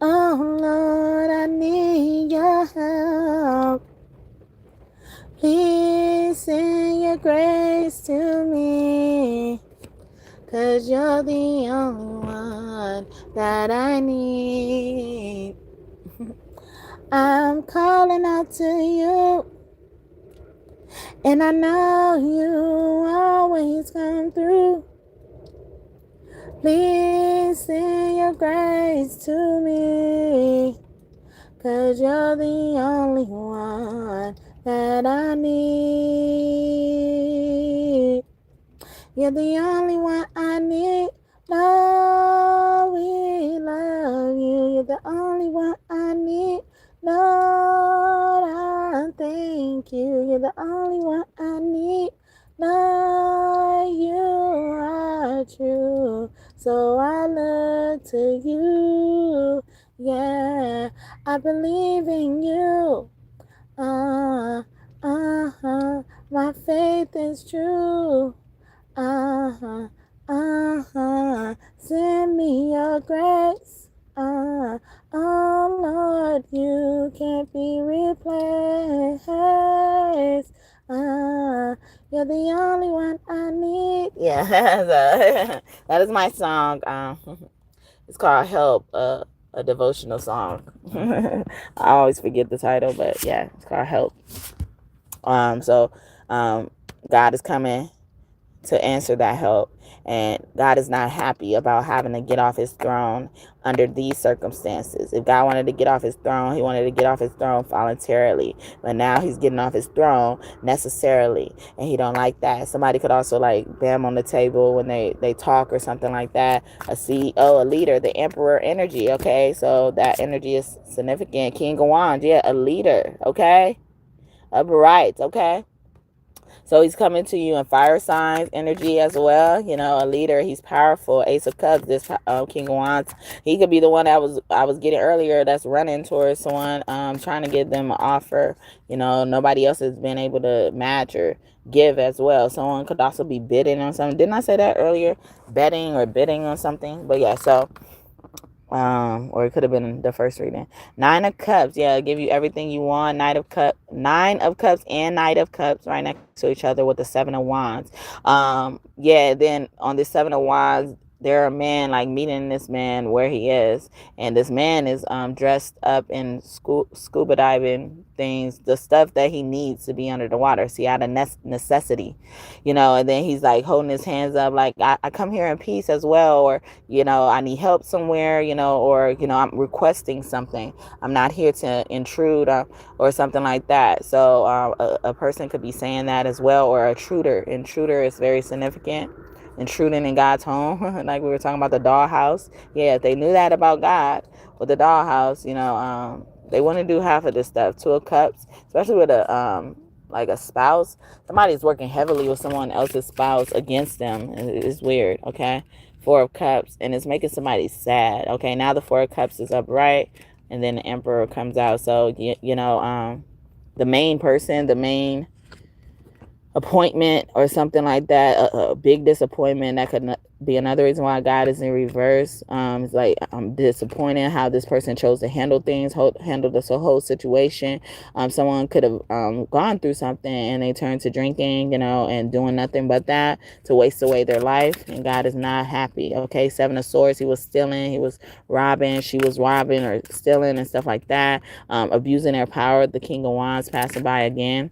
Oh Lord, I need your help. Please send your grace to me, 'cause you're the only one that I need. I'm calling out to you, and I know you always come through. Please send your grace to me, 'cause you're the only one that I need. You're the only one I need. Lord, we love you. You're the only one I need. Lord, I thank you. You're the only one I need. Lord, you are true. So I look to you. Yeah, I believe in you. My faith is true. Send me your grace. Oh Lord, you can't be replaced. You're the only one I need. Yeah, that is my song. It's called Help, a devotional song. I always forget the title, but yeah, it's called Help. So God is coming to answer that help. And God is not happy about having to get off his throne under these circumstances. If God wanted to get off his throne, he wanted to get off his throne voluntarily. But now he's getting off his throne necessarily. And he don't like that. Somebody could also like bam on the table when they talk or something like that. A CEO, a leader, the emperor energy. Okay. So that energy is significant. King of Wands. Yeah. A leader. Okay. Upright. Okay. So he's coming to you in fire signs energy as well. You know, a leader. He's powerful. Ace of Cups. This King of Wands. He could be the one that I was getting earlier. That's running towards someone, trying to get them an offer. You know, nobody else has been able to match or give as well. Someone could also be bidding on something. Didn't I say that earlier? Betting or bidding on something. But yeah, so. Or it could have been the first reading. 9 of Cups, yeah, give you everything you want. 9 of Cups and Knight of Cups right next to each other with the 7 of Wands. Yeah, then on the 7 of Wands, there are men like meeting this man where he is, and this man is dressed up in scuba diving things, the stuff that he needs to be under the water. See, out of necessity, you know. And then he's like holding his hands up, like I come here in peace as well, or you know, I need help somewhere, you know, or you know, I'm requesting something. I'm not here to intrude, or something like that. So a person could be saying that as well, or a intruder is very significant. Intruding in God's home, like we were talking about the dollhouse. Yeah, if they knew that about God with the dollhouse, you know, they wouldn't do half of this stuff. 2 of Cups, especially with a like a spouse. Somebody's working heavily with someone else's spouse against them. It's weird. Okay, 4 of Cups, and it's making somebody sad. Okay, now the 4 of Cups is upright, and then the Emperor comes out. So you know, the main person, the main appointment or something like that, a big disappointment. That could be another reason why God is in reverse. It's like I'm disappointed how this person chose to handle things, handle this whole situation. Someone could have gone through something and they turned to drinking, you know, and doing nothing but that to waste away their life, and God is not happy. Okay, 7 of Swords, he was stealing, he was robbing, she was robbing or stealing and stuff like that, abusing their power. The King of Wands passing by again.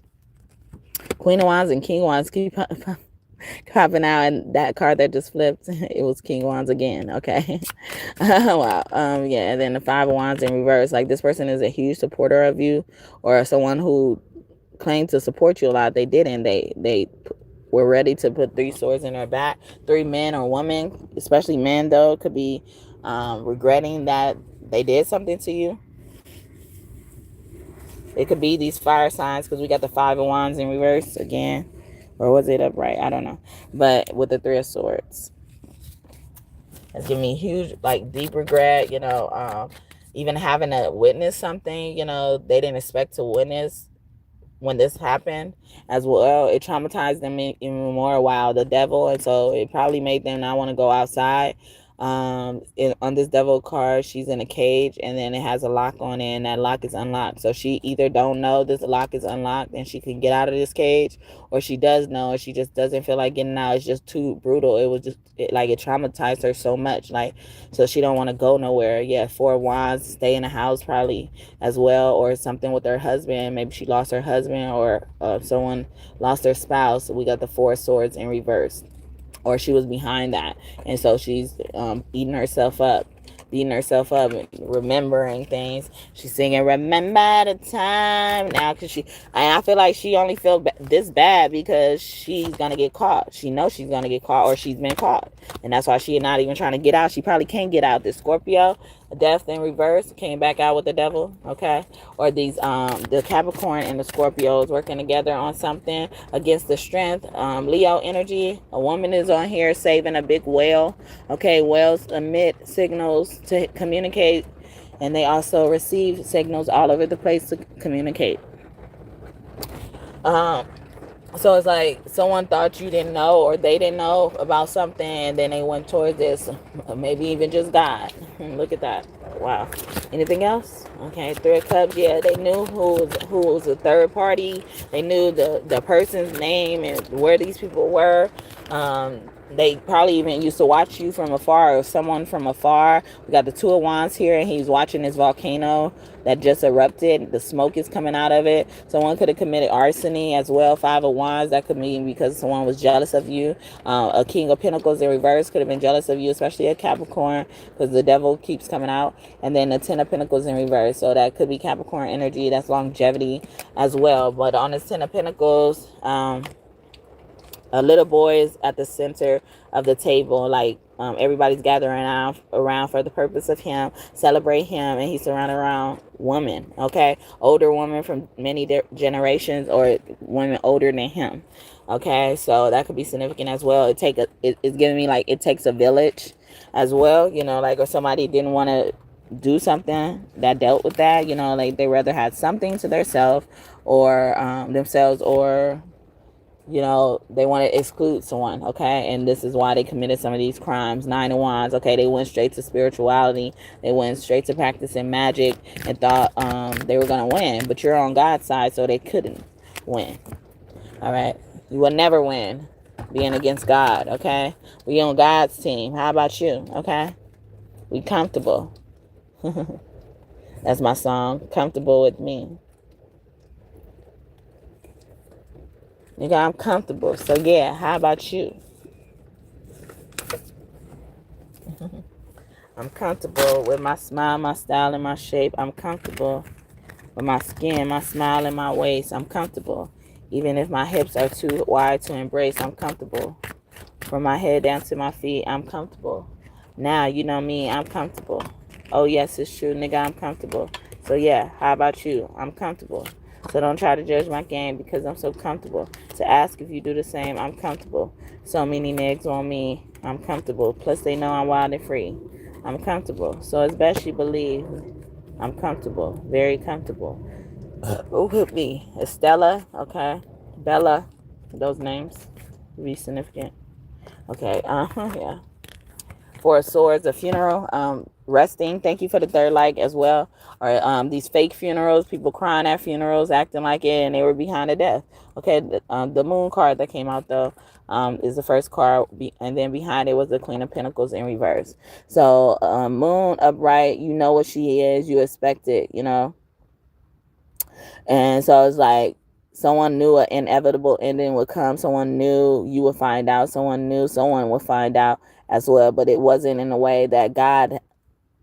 Queen of Wands and King of Wands keep popping out, and that card that just flipped, it was King of Wands again. Okay. Wow. Yeah, and then the 5 of Wands in reverse. Like this person is a huge supporter of you, or someone who claimed to support you a lot. They didn't. They were ready to put 3 swords in their back. 3 men or women, especially men though, could be regretting that they did something to you. It could be these fire signs, because we got the 5 of Wands in reverse again. Or was it upright? I don't know. But with the 3 of Swords, it's giving me huge, like, deep regret, you know, even having to witness something, you know, they didn't expect to witness when this happened as well. It traumatized them even more. Wow, the devil. And so it probably made them not want to go outside. On this devil card, she's in a cage, and then it has a lock on it, and that lock is unlocked. So she either don't know this lock is unlocked and she can get out of this cage, or she does know and she just doesn't feel like getting out. It's just too brutal. It was just it traumatized her so much, like, so she don't want to go nowhere. Yeah, 4 of Wands, stay in the house probably as well, or something with her husband. Maybe she lost her husband, or someone lost their spouse. We got the 4 of Swords in reverse, or she was behind that, and so she's beating herself up, remembering things. She's singing "Remember the Time" now, because I feel like she only felt this bad because she's gonna get caught. She knows she's gonna get caught, or she's been caught, and that's why she's not even trying to get out. She probably can't get out. This Scorpio, death in reverse, came back out with the devil. Okay, or these the Capricorn and the Scorpios working together on something against the strength. Leo energy. A woman is on here saving a big whale. Okay, whales emit signals to communicate, and they also receive signals all over the place to communicate. So it's like someone thought you didn't know or they didn't know about something, and then they went towards this, maybe even just God. Look at that. Wow. Anything else? Okay, Three of Cups. Yeah, they knew who was a third party. They knew the person's name and where these people were. They probably even used to watch you from afar, or someone from afar. We got the Two of Wands here, and he's watching this volcano that just erupted. The smoke is coming out of it. Someone could have committed arson as well. Five of Wands, that could mean because someone was jealous of you. A King of Pentacles in reverse could have been jealous of you, especially a Capricorn, because the devil keeps coming out. And then the Ten of Pentacles in reverse, so that could be Capricorn energy. That's longevity as well. But on this Ten of Pentacles, a little boy is at the center of the table, like everybody's gathering around for the purpose of him, celebrate him, and he's surrounded around women, okay, older women from many generations, or women older than him, okay. So that could be significant as well. It's giving me like it takes a village as well, you know, like, or somebody didn't want to do something that dealt with that, you know, like they rather had something to themselves, or themselves, or you know, they want to exclude someone, okay? And this is why they committed some of these crimes. Nine of Wands, okay? They went straight to spirituality. They went straight to practicing magic and thought they were going to win. But you're on God's side, so they couldn't win, all right? You will never win being against God, okay? We on God's team. How about you, okay? We comfortable. That's my song, Comfortable with Me. Nigga, I'm comfortable. So yeah, how about you? I'm comfortable with my smile, my style, and my shape. I'm comfortable with my skin, my smile, and my waist. I'm comfortable. Even if my hips are too wide to embrace, I'm comfortable. From my head down to my feet, I'm comfortable. Now, you know me, I'm comfortable. Oh, yes, it's true, nigga, I'm comfortable. So yeah, how about you? I'm comfortable. So don't try to judge my game because I'm so comfortable. To ask if you do the same, I'm comfortable. So many niggas on me, I'm comfortable. Plus they know I'm wild and free. I'm comfortable. So it's best you believe I'm comfortable. Very comfortable. Who could be? Estella, okay. Bella, those names be significant. Okay, yeah. Four of Swords, a funeral, resting. Thank you for the third like as well. Or these fake funerals, people crying at funerals, acting like it, and they were behind the death. Okay, the Moon card that came out though is the first card, and then behind it was the Queen of Pentacles in reverse. So Moon upright, you know what she is, you expect it, you know. And so it's like someone knew an inevitable ending would come. Someone knew you would find out. Someone knew someone would find out as well. But it wasn't in a way that God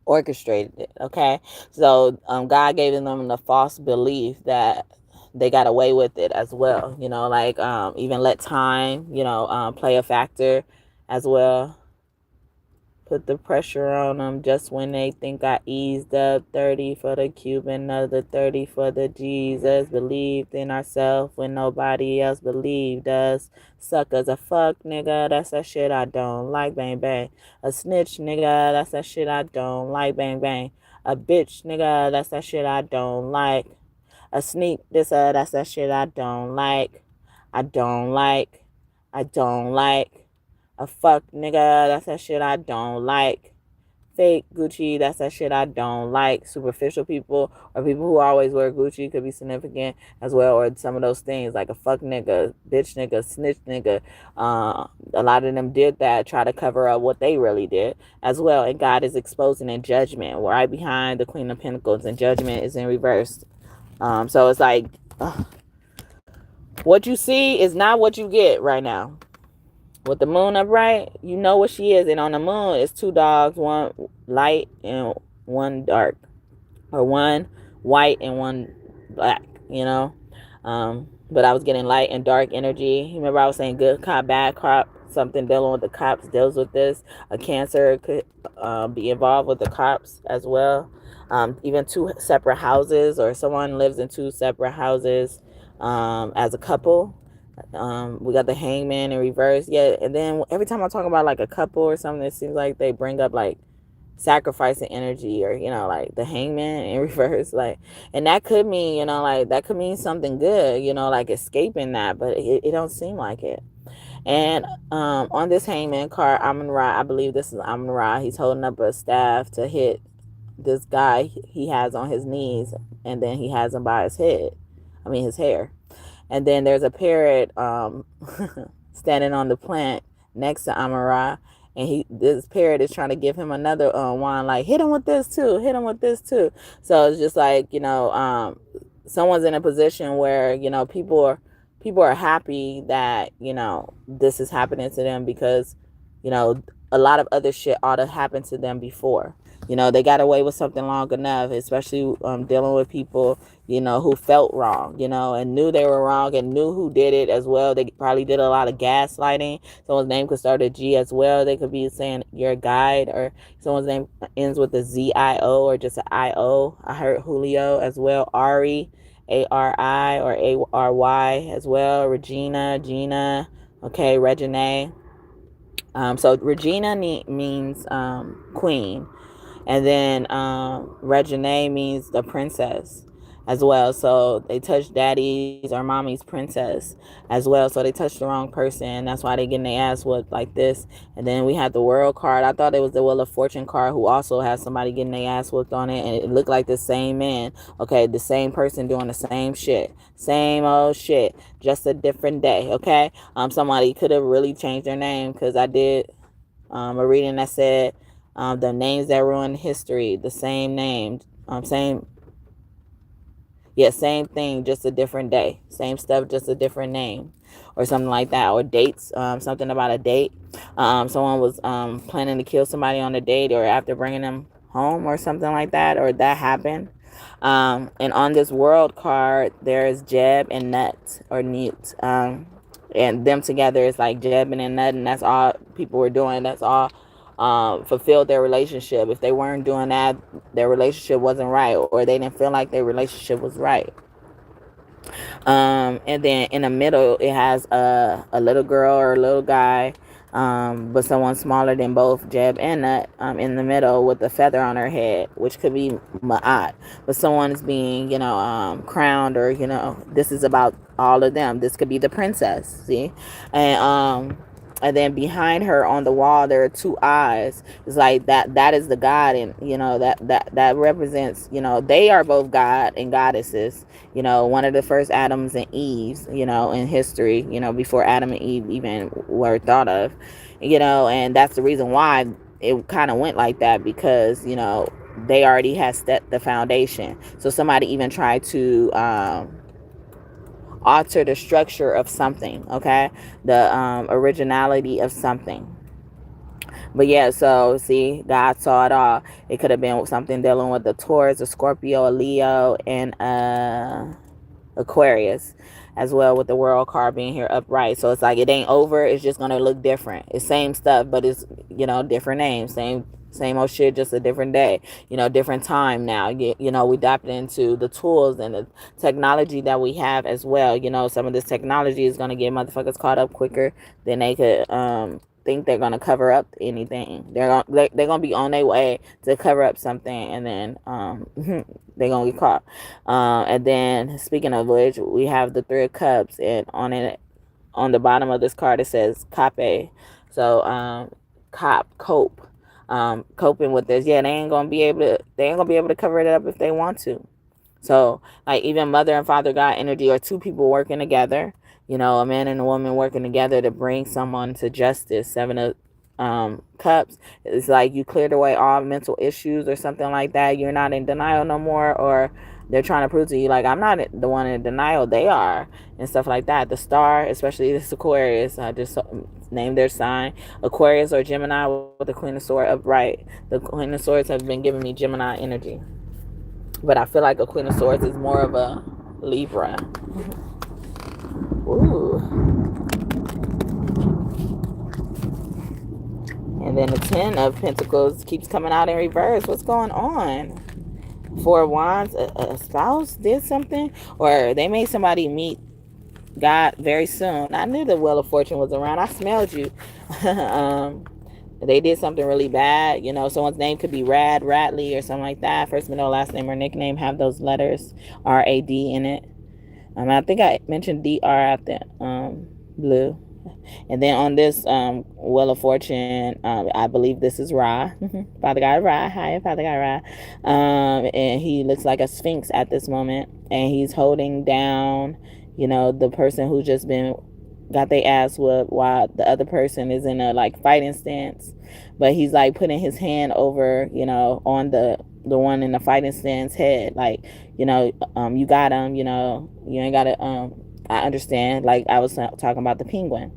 orchestrated it. Okay. So God gave them the false belief that they got away with it as well. You know, like even let time, you know, play a factor as well. Put the pressure on them just when they think I eased up. 30 for the Cuban, another 30 for the Jesus. Believed in ourselves when nobody else believed us. Suckers a fuck, nigga. That's that shit I don't like, bang, bang. A snitch, nigga. That's that shit I don't like, bang, bang. A bitch, nigga. That's that shit I don't like. A sneak, that's that shit I don't like. I don't like. I don't like. A fuck nigga, that's that shit I don't like. Fake Gucci, that's that shit I don't like. Superficial people or people who always wear Gucci could be significant as well, or some of those things like a fuck nigga, bitch nigga, snitch nigga. A lot of them did that, try to cover up what they really did as well. And God is exposing in judgment, right behind the Queen of Pentacles, and judgment is in reverse. So it's like what you see is not what you get right now. With the moon upright, you know what she is. And on the moon, it's two dogs, one light and one dark. Or one white and one black, you know. But I was getting light and dark energy. Remember I was saying good cop, bad cop. Something dealing with the cops deals with this. A Cancer could be involved with the cops as well. Even two separate houses, or someone lives in two separate houses as a couple. We got the Hangman in reverse. Yeah, and then every time I talk about like a couple or something, it seems like they bring up like sacrificing energy, or like the hangman in reverse, like, and that could mean, like, that could mean something good, like escaping that, but it don't seem like it. And on this hangman card, Amun Ra, I believe this is Amun Ra, he's holding up a staff to hit this guy he has on his knees, and then he has him by his head, his hair. And then there's a parrot standing on the plant next to Amara, and this parrot is trying to give him another wand, like, hit him with this too, hit him with this too. So it's just like, someone's in a position where, people are happy that, this is happening to them, because, a lot of other shit ought to happen to them before. They got away with something long enough, especially dealing with people, who felt wrong, and knew they were wrong, and knew who did it as well. They probably did a lot of gaslighting. Someone's name could start a G as well. They could be saying you're a guide, or someone's name ends with a ZIO or just an IO. I heard Julio as well. Ari, ARI or ARY as well. Regina, Gina, okay, Regina. So Regina means queen. And then Regina means the princess as well. So they touched daddy's or mommy's princess as well. So they touched the wrong person. That's why they getting their ass whooped like this. And then we had the world card. I thought it was the Wheel of Fortune card, who also has somebody getting their ass whooped on it. And it looked like the same man. Okay, the same person doing the same shit. Same old shit. Just a different day. Okay. Somebody could have really changed their name, because I did a reading that said, the names that ruin history, the same name, same thing, just a different day. Same stuff, just a different name, or something like that. Or dates, something about a date. Someone was planning to kill somebody on a date, or after bringing them home, or something like that, or that happened. And on this world card, there's Jeb and Nut, or Newt. And them together is like Jeb and Nut, and that's all people were doing. That's all fulfilled their relationship. If they weren't doing that, their relationship wasn't right, or they didn't feel like their relationship was right. And then in the middle, it has a little girl or a little guy, but someone smaller than both Jeb and Nut, in the middle with a feather on her head, which could be Ma'at. But someone is being, crowned, or, this is about all of them. This could be the princess, see? And then behind her on the wall, there are two eyes. It's like that is the God, and that represents, they are both God and goddesses. One of the first Adams and Eves, in history, before Adam and Eve even were thought of, and that's the reason why it kind of went like that, because they already had set the foundation. So somebody even tried to alter the structure of something, okay, the originality of something. But yeah, so see, God saw it all. It could have been something dealing with the Taurus, a Scorpio, a Leo, and Aquarius as well, with the world card being here upright. So it's like it ain't over. It's just gonna look different. It's same stuff, but it's different names, same old shit, just a different day, different time now. We adapted into the tools and the technology that we have as well. Some of this technology is going to get motherfuckers caught up quicker than they could think they're going to cover up anything. They're going to be on their way to cover up something, and then they're going to get caught. And then, speaking of which, we have the Three of Cups, and on the bottom of this card, it says Cape. So, cope. Coping with this. Yeah, they ain't gonna be able to cover it up if they want to. So, like, even mother and father God energy, or two people working together, a man and a woman working together to bring someone to justice. Seven of Cups. It's like you cleared away all mental issues or something like that. You're not in denial no more, or they're trying to prove to you, like, I'm not the one in denial, they are, and stuff like that. The Star, especially this Aquarius, I just named their sign Aquarius or Gemini with the Queen of Swords upright. The Queen of Swords have been giving me Gemini energy, but I feel like a Queen of Swords is more of a Libra. Ooh. And then the Ten of Pentacles keeps coming out in reverse. What's going on? Four of Wands, a spouse did something, or they made somebody meet God very soon. I knew the Wheel of Fortune was around. I smelled you. they did something really bad. You know, someone's name could be Rad, Ratley, or something like that. First, middle, last name, or nickname have those letters R-A-D in it. I think I mentioned DR at the blue. And then on this Wheel of Fortune, I believe this is Ra, Father God Ra. Hi, Father God Ra. And he looks like a sphinx at this moment, and he's holding down, you know, the person who's just been got their ass whooped, while the other person is in a like fighting stance, but he's like putting his hand over, you know, on the one in the fighting stance head, like, you know, you got him, you know, you ain't gotta I understand, like I was talking about the penguin,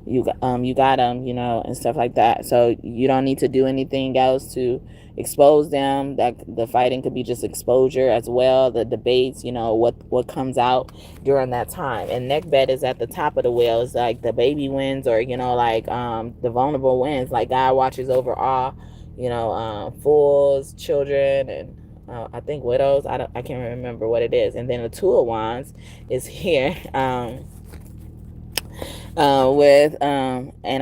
you got them, you know, and stuff like that. So you don't need to do anything else to expose them. That the fighting could be just exposure as well. The debates, you know, what comes out during that time. And neck bed is at the top of the wheel. It's like the baby wins, or you know, like the vulnerable wins. Like God watches over all, you know, fools, children, and I think widows. I can't remember what it is. And then the two of wands is here. And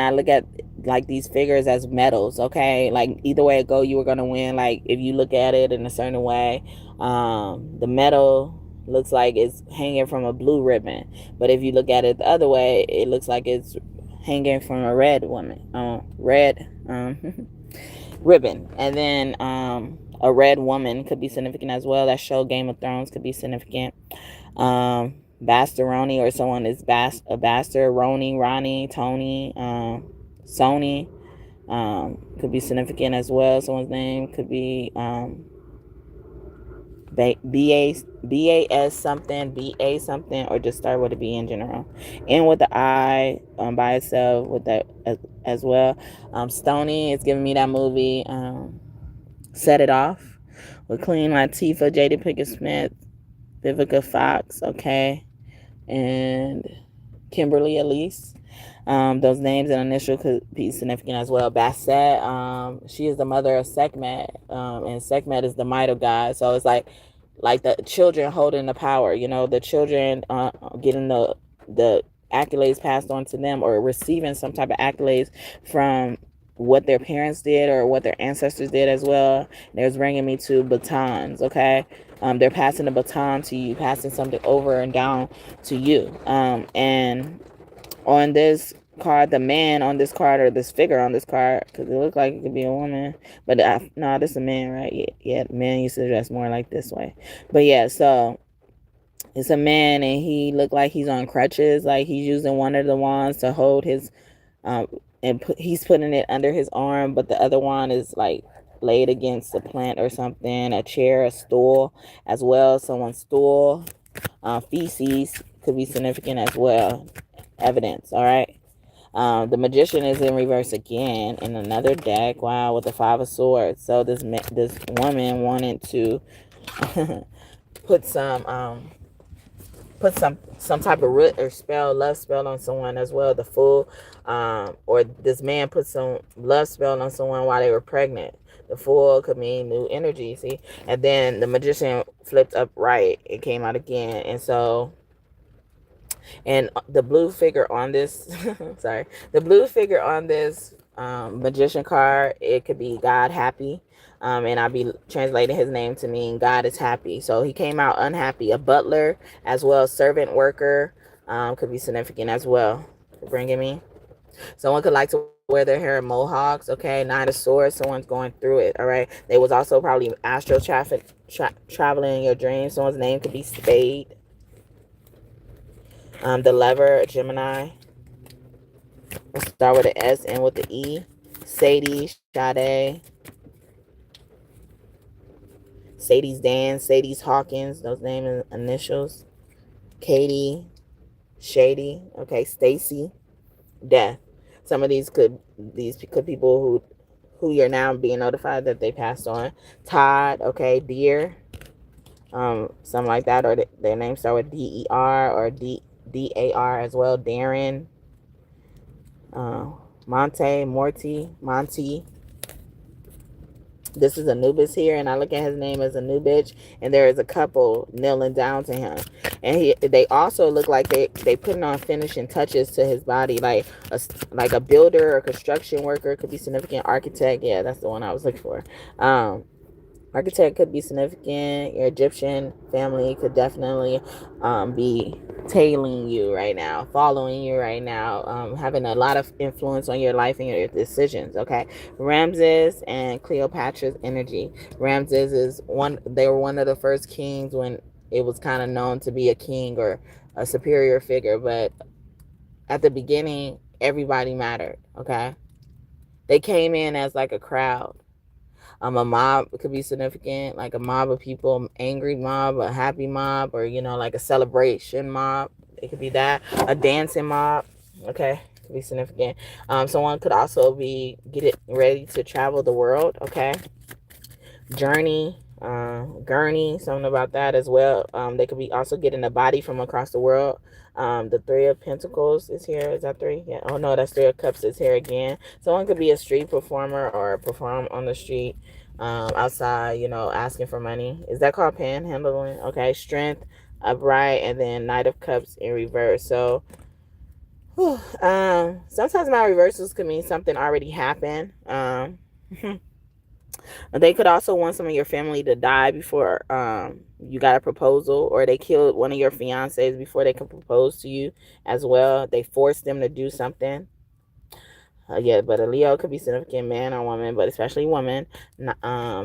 I look at like these figures as medals, okay? Like either way it go, you were gonna win. Like if you look at it in a certain way, the medal looks like it's hanging from a blue ribbon, but if you look at it the other way, it looks like it's hanging from a red red ribbon. And then a red woman could be significant as well. That show Game of Thrones could be significant. Bastaroni, or someone is a bastard. Roni, Ronnie, Tony, Sony, could be significant as well. Someone's name could be BAS something, BA something, or just start with a B in general. And with the I by itself with that as well. Stony is giving me that movie Set It Off with Queen Latifah, Jada Pinkett Smith, Vivica Fox, okay, and Kimberly Elise. Those names and initial could be significant as well. Bassett, she is the mother of Sekhmet, and Sekhmet is the might of God. So it's like the children holding the power. You know, the children getting the accolades passed on to them, or receiving some type of accolades from what their parents did or what their ancestors did as well. There's bringing me to batons, okay? They're passing the baton to you, passing something over and down to you. And on this card, the man on this card, or this figure on this card, because it looks like it could be a woman, but no, this is a man, right? Yeah, men used to dress more like this way. But yeah, so it's a man, and he looked like he's on crutches, like he's using one of the wands to hold his and he's putting it under his arm, but the other wand is like laid against a plant or something, a chair, a stool as well, someone's stool. Feces could be significant as well. Evidence, all right. The Magician is in reverse again in another deck. Wow, with the Five of Swords. So this woman wanted to put some type of root or spell, love spell on someone as well. The Fool, or this man put some love spell on someone while they were pregnant. The Fool could mean new energy, see? And then the Magician flipped upright. It came out again. And so, and the blue figure on this, sorry, the blue figure on this Magician card, it could be God happy. And I'll be translating his name to mean God is happy. So he came out unhappy. A butler as well, servant worker, could be significant as well. Bringing me. Someone could like to wear their hair in mohawks, okay? Nine of Swords, someone's going through it, all right? They was also probably astral traveling in your dreams. Someone's name could be Spade. The Lever, Gemini. Let's start with an S, and with the E. Sadie, Sade. Sadie's Dan, Sadie's Hawkins, those name and initials. Katie, Shady, okay, Stacy, Death. Some of these could people who you're now being notified that they passed on. Todd, okay, Deer, something like that, or their names start with DER or DAR as well. Darren, Monty, This is Anubis here, and I look at his name as Anubis, and there is a couple kneeling down to him, and they also look like they putting on finishing touches to his body, like a builder or construction worker. Could be significant architect. Yeah, that's the one I was looking for. Architect could be significant. Your Egyptian family could definitely be tailing you right now, following you right now, having a lot of influence on your life and your decisions. Okay, Ramses and Cleopatra's energy. Ramses is one. They were one of the first kings when it was kind of known to be a king or a superior figure, but at the beginning, everybody mattered. Okay, they came in as like a crowd. A mob could be significant, like a mob of people, angry mob, a happy mob, or like a celebration mob. It could be that, a dancing mob. Okay, could be significant. Someone could also be getting ready to travel the world. Okay, journey, gurney, something about that as well. They could be also getting a body from across the world. The Three of Pentacles is here. Is that three? Yeah. Oh no, that's Three of Cups is here again. Someone could be a street performer or perform on the street, outside, asking for money. Is that called panhandling? Okay. Strength, upright, and then Knight of Cups in reverse. So, sometimes my reversals could mean something already happened. They could also want some of your family to die before you got a proposal, or they killed one of your fiancés before they can propose to you as well. They forced them to do something. Yeah, but a Leo could be significant, man or woman, but especially woman.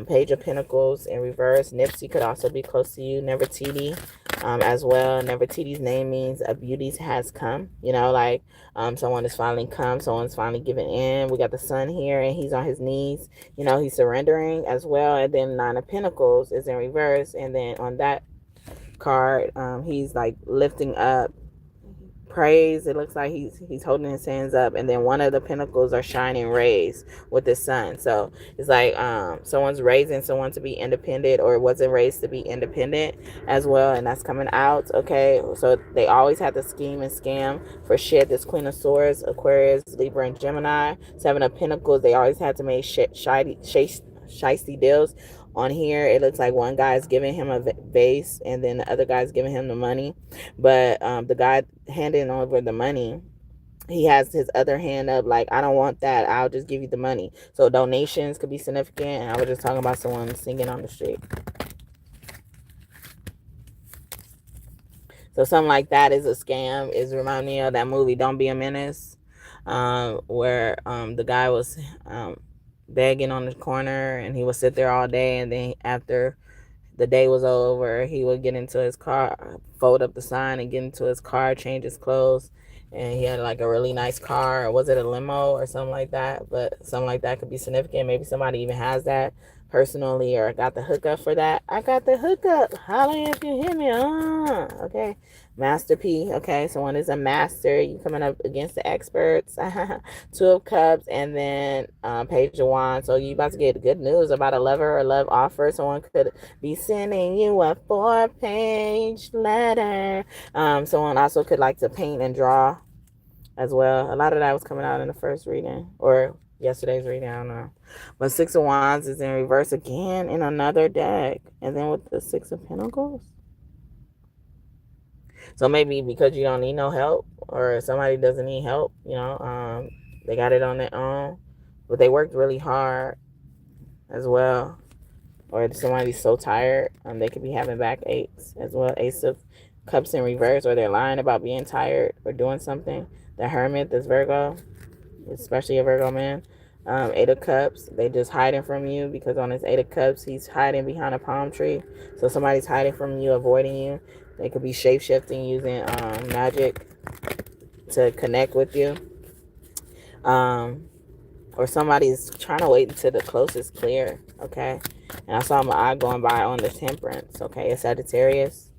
Page of Pentacles in reverse. Nipsey could also be close to you. Nefertiti as well. Nefertiti's name means a beauty has come. Someone is finally come. Someone's finally given in. We got the sun here, and he's on his knees. He's surrendering as well. And then Nine of Pentacles is in reverse. And then on that card, he's like lifting up praise. It looks like he's holding his hands up, and then one of the pentacles are shining rays with the sun. So it's like someone's raising someone to be independent, or wasn't raised to be independent as well, and that's coming out. Okay, so they always have to scheme and scam for shit. This Queen of Swords, Aquarius, Libra, and Gemini. Seven of Pentacles, they always had to make shysty deals. On here, it looks like one guy is giving him a vase, and then the other guy's giving him the money. But the guy handing over the money, he has his other hand up like, I don't want that, I'll just give you the money. So donations could be significant. And I was just talking about someone singing on the street. So something like that is a scam. Is remind me of that movie Don't Be a Menace, where the guy was begging on the corner, and he would sit there all day, and then after the day was over, he would get into his car, fold up the sign, and get into his car, change his clothes, and he had like a really nice car. Or was it a limo or something like that? But something like that could be significant. Maybe somebody even has that personally, or got the hookup for that. I got the hookup. Holla if you hear me. Okay. Master P. Okay, someone is a master. You coming up against the experts. Two of Cups, and then Page of Wands. So you about to get good news about a lover or love offer. Someone could be sending you a 4-page letter. Someone also could like to paint and draw as well. A lot of that was coming out in the first reading, or yesterday's reading, I don't know. But Six of Wands is in reverse again in another deck. And then with the Six of Pentacles. So maybe because you don't need no help, or somebody doesn't need help, they got it on their own, but they worked really hard as well. Or somebody's so tired, they could be having backaches as well. Ace of Cups in reverse, or they're lying about being tired or doing something. The Hermit, this Virgo, especially a Virgo man. Eight of Cups, they just hiding from you, because on his Eight of Cups, he's hiding behind a palm tree. So somebody's hiding from you, avoiding you. They could be shape-shifting using magic to connect with you. Or somebody's trying to wait until the coast is clear, okay? And I saw my eye going by on the Temperance, okay? A Sagittarius,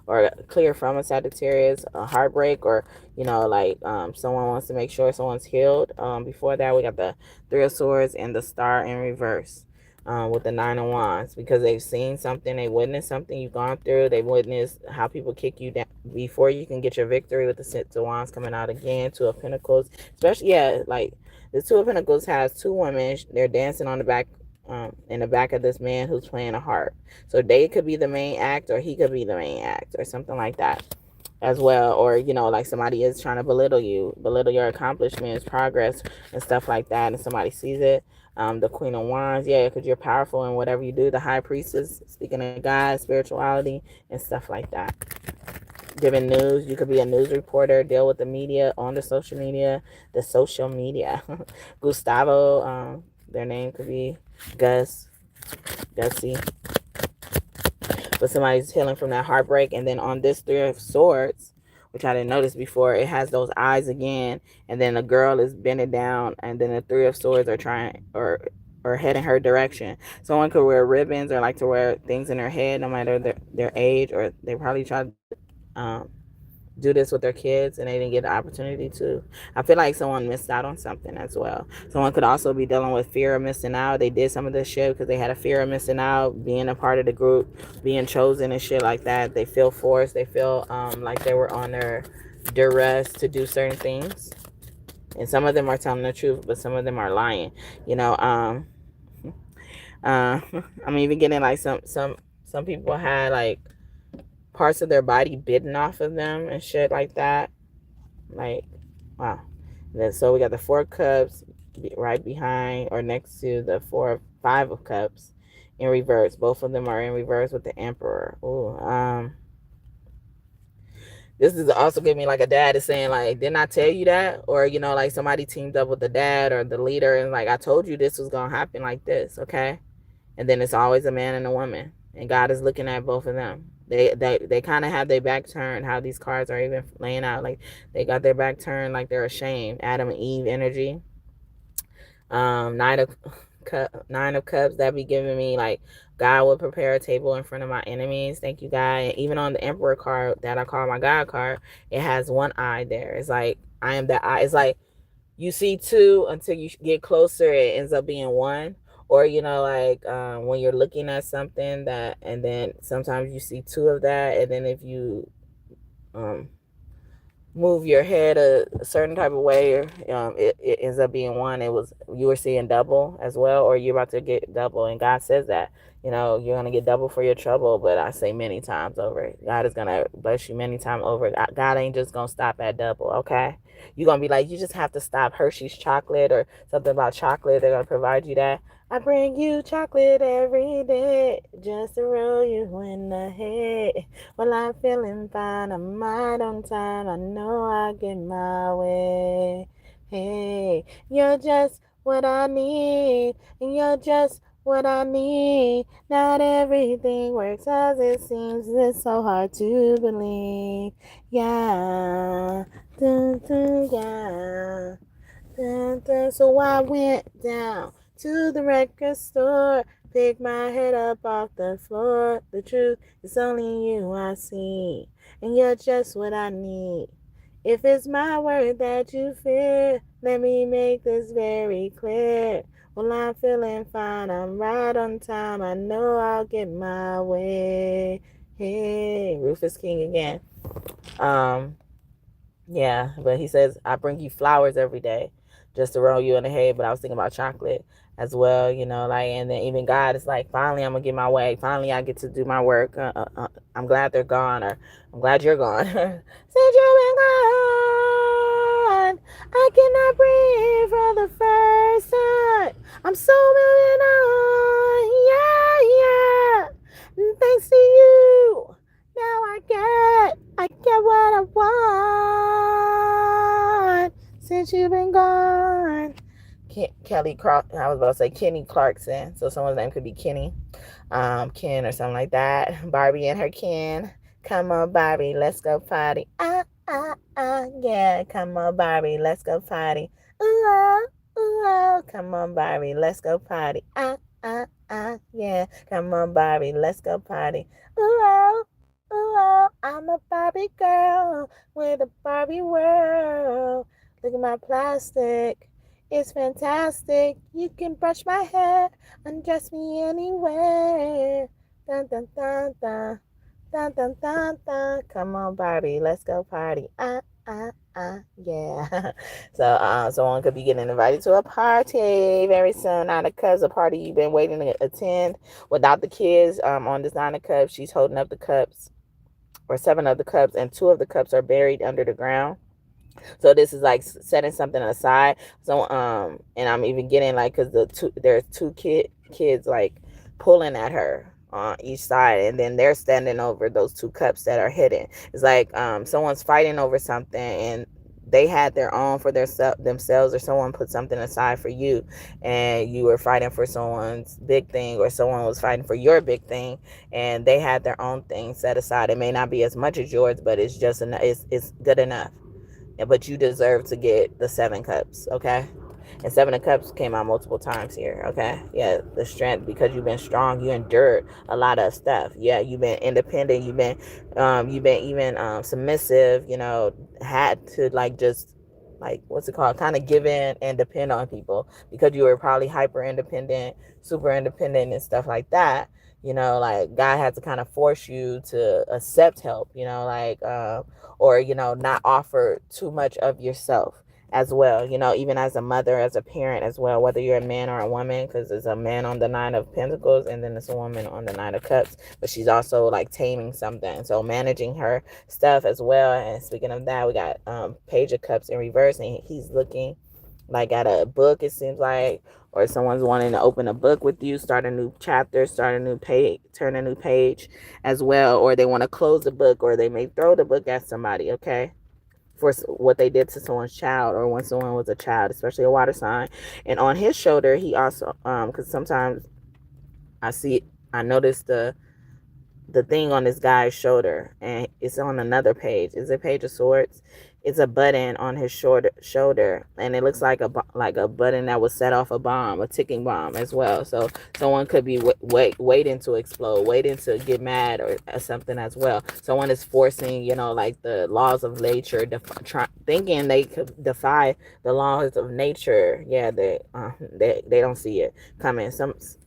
or clear from a Sagittarius, a heartbreak, or, someone wants to make sure someone's healed. Before that, we got the Three of Swords and the Star in reverse. With the Nine of Wands, because they've seen something, they witnessed something you've gone through, they witnessed how people kick you down before you can get your victory. With the Six of Wands coming out again. Two of Pentacles, especially, like the Two of Pentacles has two women, they're dancing on the back in the back of this man who's playing a harp. So they could be the main act, or he could be the main act, or something like that as well. Or, you know, like somebody is trying to belittle your accomplishments, progress, and stuff like that, and somebody sees it. The Queen of Wands, yeah, because you're powerful in whatever you do. The High Priestess, speaking of God, spirituality, and stuff like that. Giving news, you could be a news reporter, deal with the media on the social media. Gustavo, their name could be Gussie, but somebody's healing from that heartbreak. And then on this Three of Swords, which I didn't notice before, it has those eyes again, and then the girl is bending down, and then the Three of Swords are trying or heading her direction. Someone could wear ribbons or like to wear things in their head, no matter their age, or they probably try to do this with their kids and they didn't get the opportunity to. I feel like someone missed out on something as well. Someone could also be dealing with fear of missing out. They did some of this shit because they had a fear of missing out, being a part of the group, being chosen and shit like that. They feel forced. They feel like they were on their duress to do certain things. And some of them are telling the truth, but some of them are lying. You know, I'm even getting like some people had like parts of their body bitten off of them and shit like that. Like, wow. Then, so we got the Four of Cups right behind or next to the Five of Cups in reverse. Both of them are in reverse with the Emperor. Ooh, this is also giving me like a dad is saying like, didn't I tell you that? Or, you know, like somebody teamed up with the dad or the leader and like, I told you this was going to happen like this, okay? And then it's always a man and a woman. And God is looking at both of them. They kind of have their back turned, how these cards are even laying out. Like they got their back turned like they're ashamed. Adam and Eve energy. Nine of Cups, that be giving me like God will prepare a table in front of my enemies. Thank you, God. And even on the Emperor card that I call my God card, it has one eye there. It's like I am that eye. It's like you see two until you get closer, it ends up being one. Or, you know, like when you're looking at something that, and then sometimes you see two of that, and then if you move your head a certain type of way, it ends up being one. You were seeing double as well, or you're about to get double. And God says that, you know, you're going to get double for your trouble. But I say many times over, God is going to bless you many times over. God ain't just going to stop at double, okay? You're going to be like, you just have to stop Hershey's chocolate or something about chocolate. They're going to provide you that. I bring you chocolate every day just to roll you in the head. Well, I'm feeling fine. I'm right on time. I know I get my way. Hey, you're just what I need, and you're just what I need. Not everything works as it seems. It's so hard to believe. Yeah, dun, dun, yeah. Dun, dun. So I went down to the record store, picked my head up off the floor. The truth is only you I see, and you're just what I need. If it's my word that you fear, let me make this very clear. Well, I'm feeling fine, I'm right on time, I know I'll get my way. Hey, Rufus King again. Yeah, but he says, I bring you flowers every day just to roll you in the head. But I was thinking about chocolate as well, you know, like, and then even God is like, finally, I'm going to get my way. Finally, I get to do my work. I'm glad they're gone, or I'm glad you're gone. Since you've been gone, I cannot breathe for the first time. I'm so moving on. Yeah, yeah. And thanks to you. Now I get what I want since you've been gone. Kelly Clark, I was about to say Kenny Clarkson, so someone's name could be Kenny, Ken or something like that. Barbie and her Ken. Come on, Barbie, let's go party. Yeah. Come on, Barbie, let's go party. Come on, Barbie, let's go party. Yeah. Come on, Barbie, let's go party. I'm a Barbie girl with a Barbie world. Look at my plastic. It's fantastic. You can brush my hair, undress me anywhere. Dun dun dun dun. Dun dun dun dun. Come on, Barbie, let's go party. Yeah. So someone could be getting invited to a party very soon. Nine of Cups, a party you've been waiting to attend without the kids. On this Nine of Cups, she's holding up the cups, or Seven of the Cups, and two of the cups are buried under the ground. So this is like setting something aside. So and I'm even getting like, because there's two kids like pulling at her on each side, and then they're standing over those two cups that are hidden. It's like someone's fighting over something, and they had their own for themselves, or someone put something aside for you, and you were fighting for someone's big thing, or someone was fighting for your big thing, and they had their own thing set aside. It may not be as much as yours, but it's just enough. It's good enough. But you deserve to get the Seven Cups, okay? And Seven of Cups came out multiple times here, okay? Yeah, the strength, because you've been strong, you endured a lot of stuff. Yeah, you've been independent, you've been even submissive, had to like just like, what's it called, kind of give in and depend on people, because you were probably hyper independent, super independent and stuff like that. Like God had to kind of force you to accept help, or not offer too much of yourself as well, even as a mother, as a parent as well, whether you're a man or a woman, because there's a man on the Nine of Pentacles and then there's a woman on the Nine of Cups, but she's also like taming something, so managing her stuff as well. And speaking of that, we got Page of Cups in reverse, and he's looking like at a book, it seems like, or someone's wanting to open a book with you, start a new chapter, start a new page, turn a new page as well, or they want to close the book, or they may throw the book at somebody, okay, for what they did to someone's child, or when someone was a child, especially a water sign. And on his shoulder, he also because sometimes I noticed the thing on this guy's shoulder, and it's on another page. It's a Page of Swords. It's a button on his shoulder, and it looks like a button that would set off a bomb, a ticking bomb as well. So someone could be waiting to explode, waiting to get mad, or something as well. Someone is forcing, like the laws of nature, thinking they could defy the laws of nature. Yeah, they don't see it coming.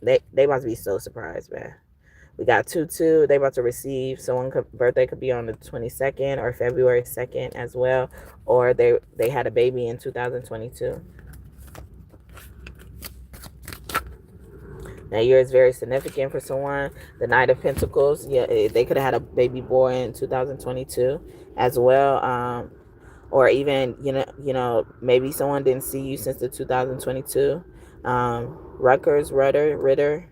They must be so surprised, man. We got 2-2. They about to receive. Someone's birthday could be on the 22nd or February 2nd as well. Or they had a baby in 2022. That year is very significant for someone. The Knight of Pentacles, yeah, they could have had a baby boy in 2022 as well. Or even, maybe someone didn't see you since the 2022. Rutgers, River,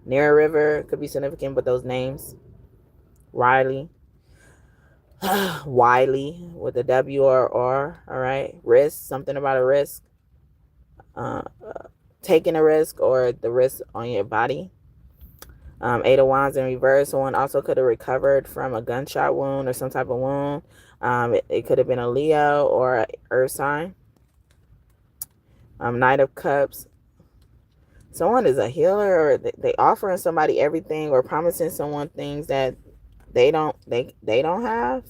near a river could be significant, but those names, Wiley with a W or R, all right? Risk, something about a risk, taking a risk, or the risk on your body. Eight of Wands in reverse. Someone also could have recovered from a gunshot wound or some type of wound. It could have been a Leo or an Earth sign. Knight of Cups. Someone is a healer, or they offering somebody everything, or promising someone things that they don't have.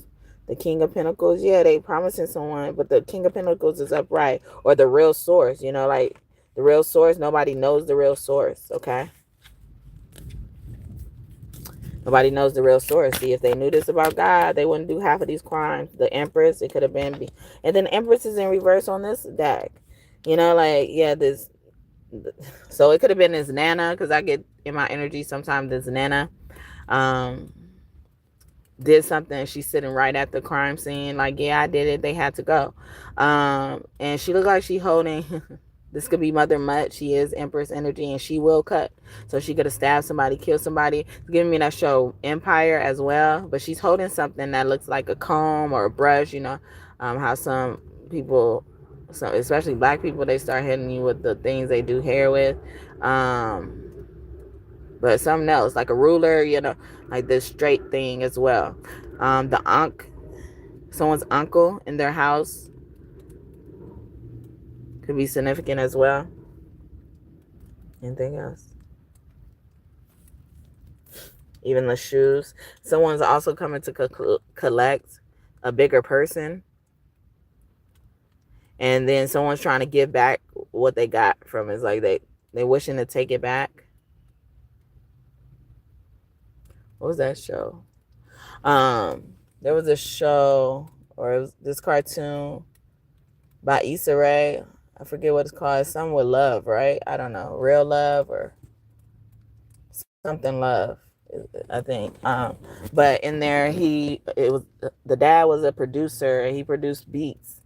The King of Pentacles, yeah, they promising someone, but the King of Pentacles is upright, or the real source, like the real source. Nobody knows the real source, okay? Nobody knows the real source. See, if they knew this about God, they wouldn't do half of these crimes. The Empress, it could have been, and then the Empress is in reverse on this deck. Yeah, this. So it could have been this Nana, because I get in my energy sometimes this Nana did something. She's sitting right at the crime scene, like, yeah, I did it, they had to go. And she looked like she holding this could be Mother Mutt. She is Empress energy, and she will cut. So she could have stabbed somebody, killed somebody. It's giving me that show Empire as well, but she's holding something that looks like a comb or a brush. How some people, so especially black people, they start hitting you with the things they do hair with. But something else, like a ruler, like this straight thing as well. Someone's uncle in their house could be significant as well. Anything else? Even the shoes. Someone's also coming to collect a bigger person. And then someone's trying to give back what they got from it. It's like they wishing to take it back. What was that show? There was a show, or it was this cartoon by Issa Rae. I forget what it's called. It's something with love, right? I don't know. Real love or something love, I think. But in there, the dad was a producer and he produced beats.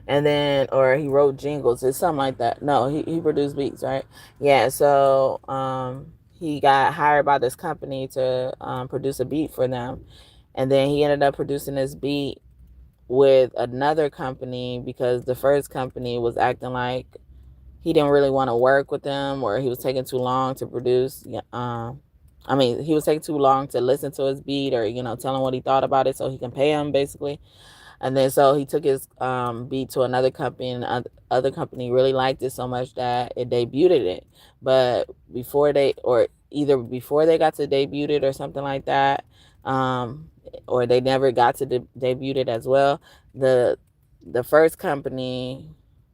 And then, or he wrote jingles. It's something like that. No, he produced beats, right? Yeah. So, he got hired by this company to produce a beat for them. And then he ended up producing this beat with another company because the first company was acting like he didn't really want to work with them, or he was taking too long to produce. He was taking too long to listen to his beat, or tell him what he thought about it so he can pay him, basically. And then so he took his beat to another company, and the other company really liked it so much that it debuted it. But either before they got to debut it or something like that, or they never got to debut it as well, the first company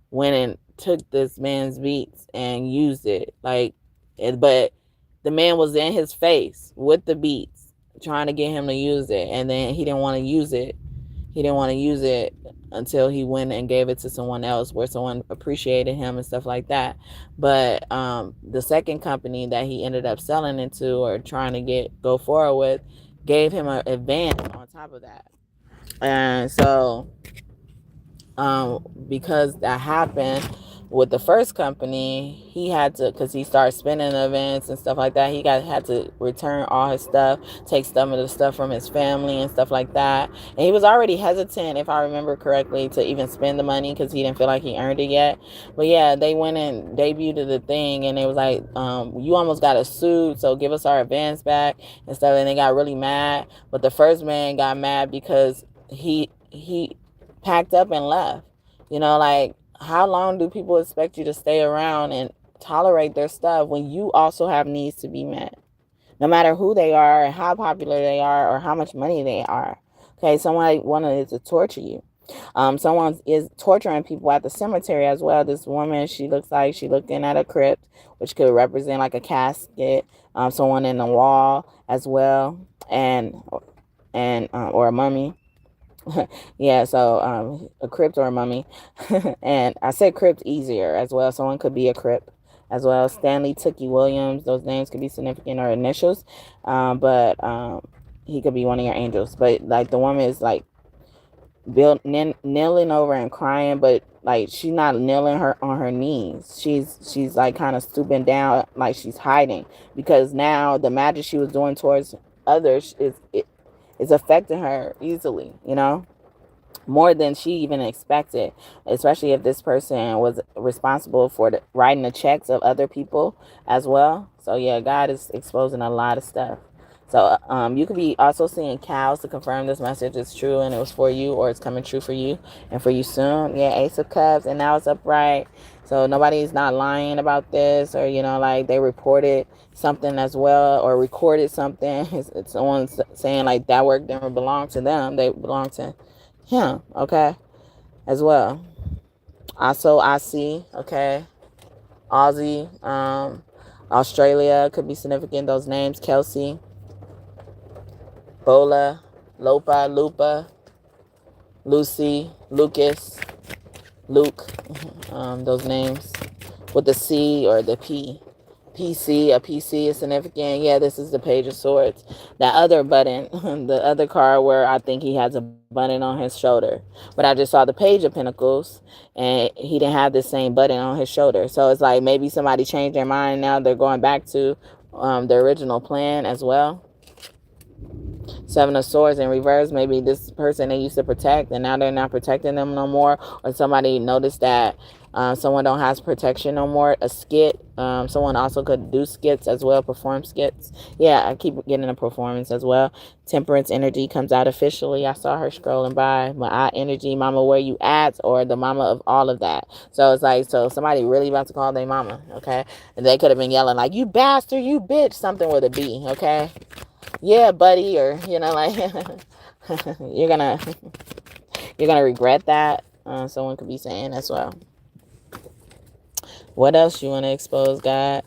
went and took this man's beats and used it. But the man was in his face with the beats, trying to get him to use it, and then he didn't want to use it. He didn't want to use it until he went and gave it to someone else where someone appreciated him and stuff like that. But the second company that he ended up selling into or trying to go forward with gave him an advance on top of that. And so because that happened with the first company, he had to, because he started spending events and stuff like that, had to return all his stuff, take some of the stuff from his family and stuff like that. And he was already hesitant, if I remember correctly, to even spend the money because he didn't feel like he earned it yet. But yeah, they went and debuted the thing, and they was like, you almost got a suit, so give us our advance back and stuff. And they got really mad. But the first man got mad because he packed up and left. Like, how long do people expect you to stay around and tolerate their stuff when you also have needs to be met? No matter who they are and how popular they are or how much money they are. Okay, someone wanted to torture you. Someone is torturing people at the cemetery as well. This woman, she looks like she looked in at a crypt, which could represent like a casket, someone in the wall as well, and or a mummy. Yeah, so a crypt or a mummy. And I said crypt easier as well. Someone could be a crypt as well. Stanley Tookie Williams, those names could be significant or initials. But he could be one of your angels. But like the woman is like kneeling over and crying, but like she's not kneeling her on her knees. She's like kind of stooping down, like she's hiding, because now the magic she was doing towards others is affecting her easily, more than she even expected, especially if this person was responsible for writing the checks of other people as well. So yeah, God is exposing a lot of stuff. So you could be also seeing cows to confirm this message is true and it was for you, or it's coming true for you and for you soon. Yeah, Ace of Cups, and now it's upright. So nobody's not lying about this, or like they reported something as well, or recorded something. It's someone saying like that work didn't belong to them, they belong to him, okay, as well. Also, I see, okay, Aussie, Australia could be significant. Those names: Kelsey, Bola, Lopa, Lupa, Lucy, Lucas, Luke. Those names with the C or the P. PC, a PC is significant. Yeah, this is the Page of Swords. That other button, the other card where I think he has a button on his shoulder. But I just saw the Page of Pentacles, and he didn't have the same button on his shoulder. So it's like maybe somebody changed their mind. Now they're going back to the original plan as well. Seven of Swords in reverse. Maybe this person they used to protect, and now they're not protecting them no more. Or somebody noticed that someone don't have protection no more. A skit. Someone also could do skits as well, perform skits. Yeah, I keep getting a performance as well. Temperance energy comes out officially. I saw her scrolling by. My eye energy, mama, where you at? Or the mama of all of that. So it's like, so somebody really about to call their mama, okay? And they could have been yelling like, you bastard, you bitch, something with a B, okay? Yeah, buddy, or like you're gonna regret that. Someone could be saying as well. What else you want to expose, God?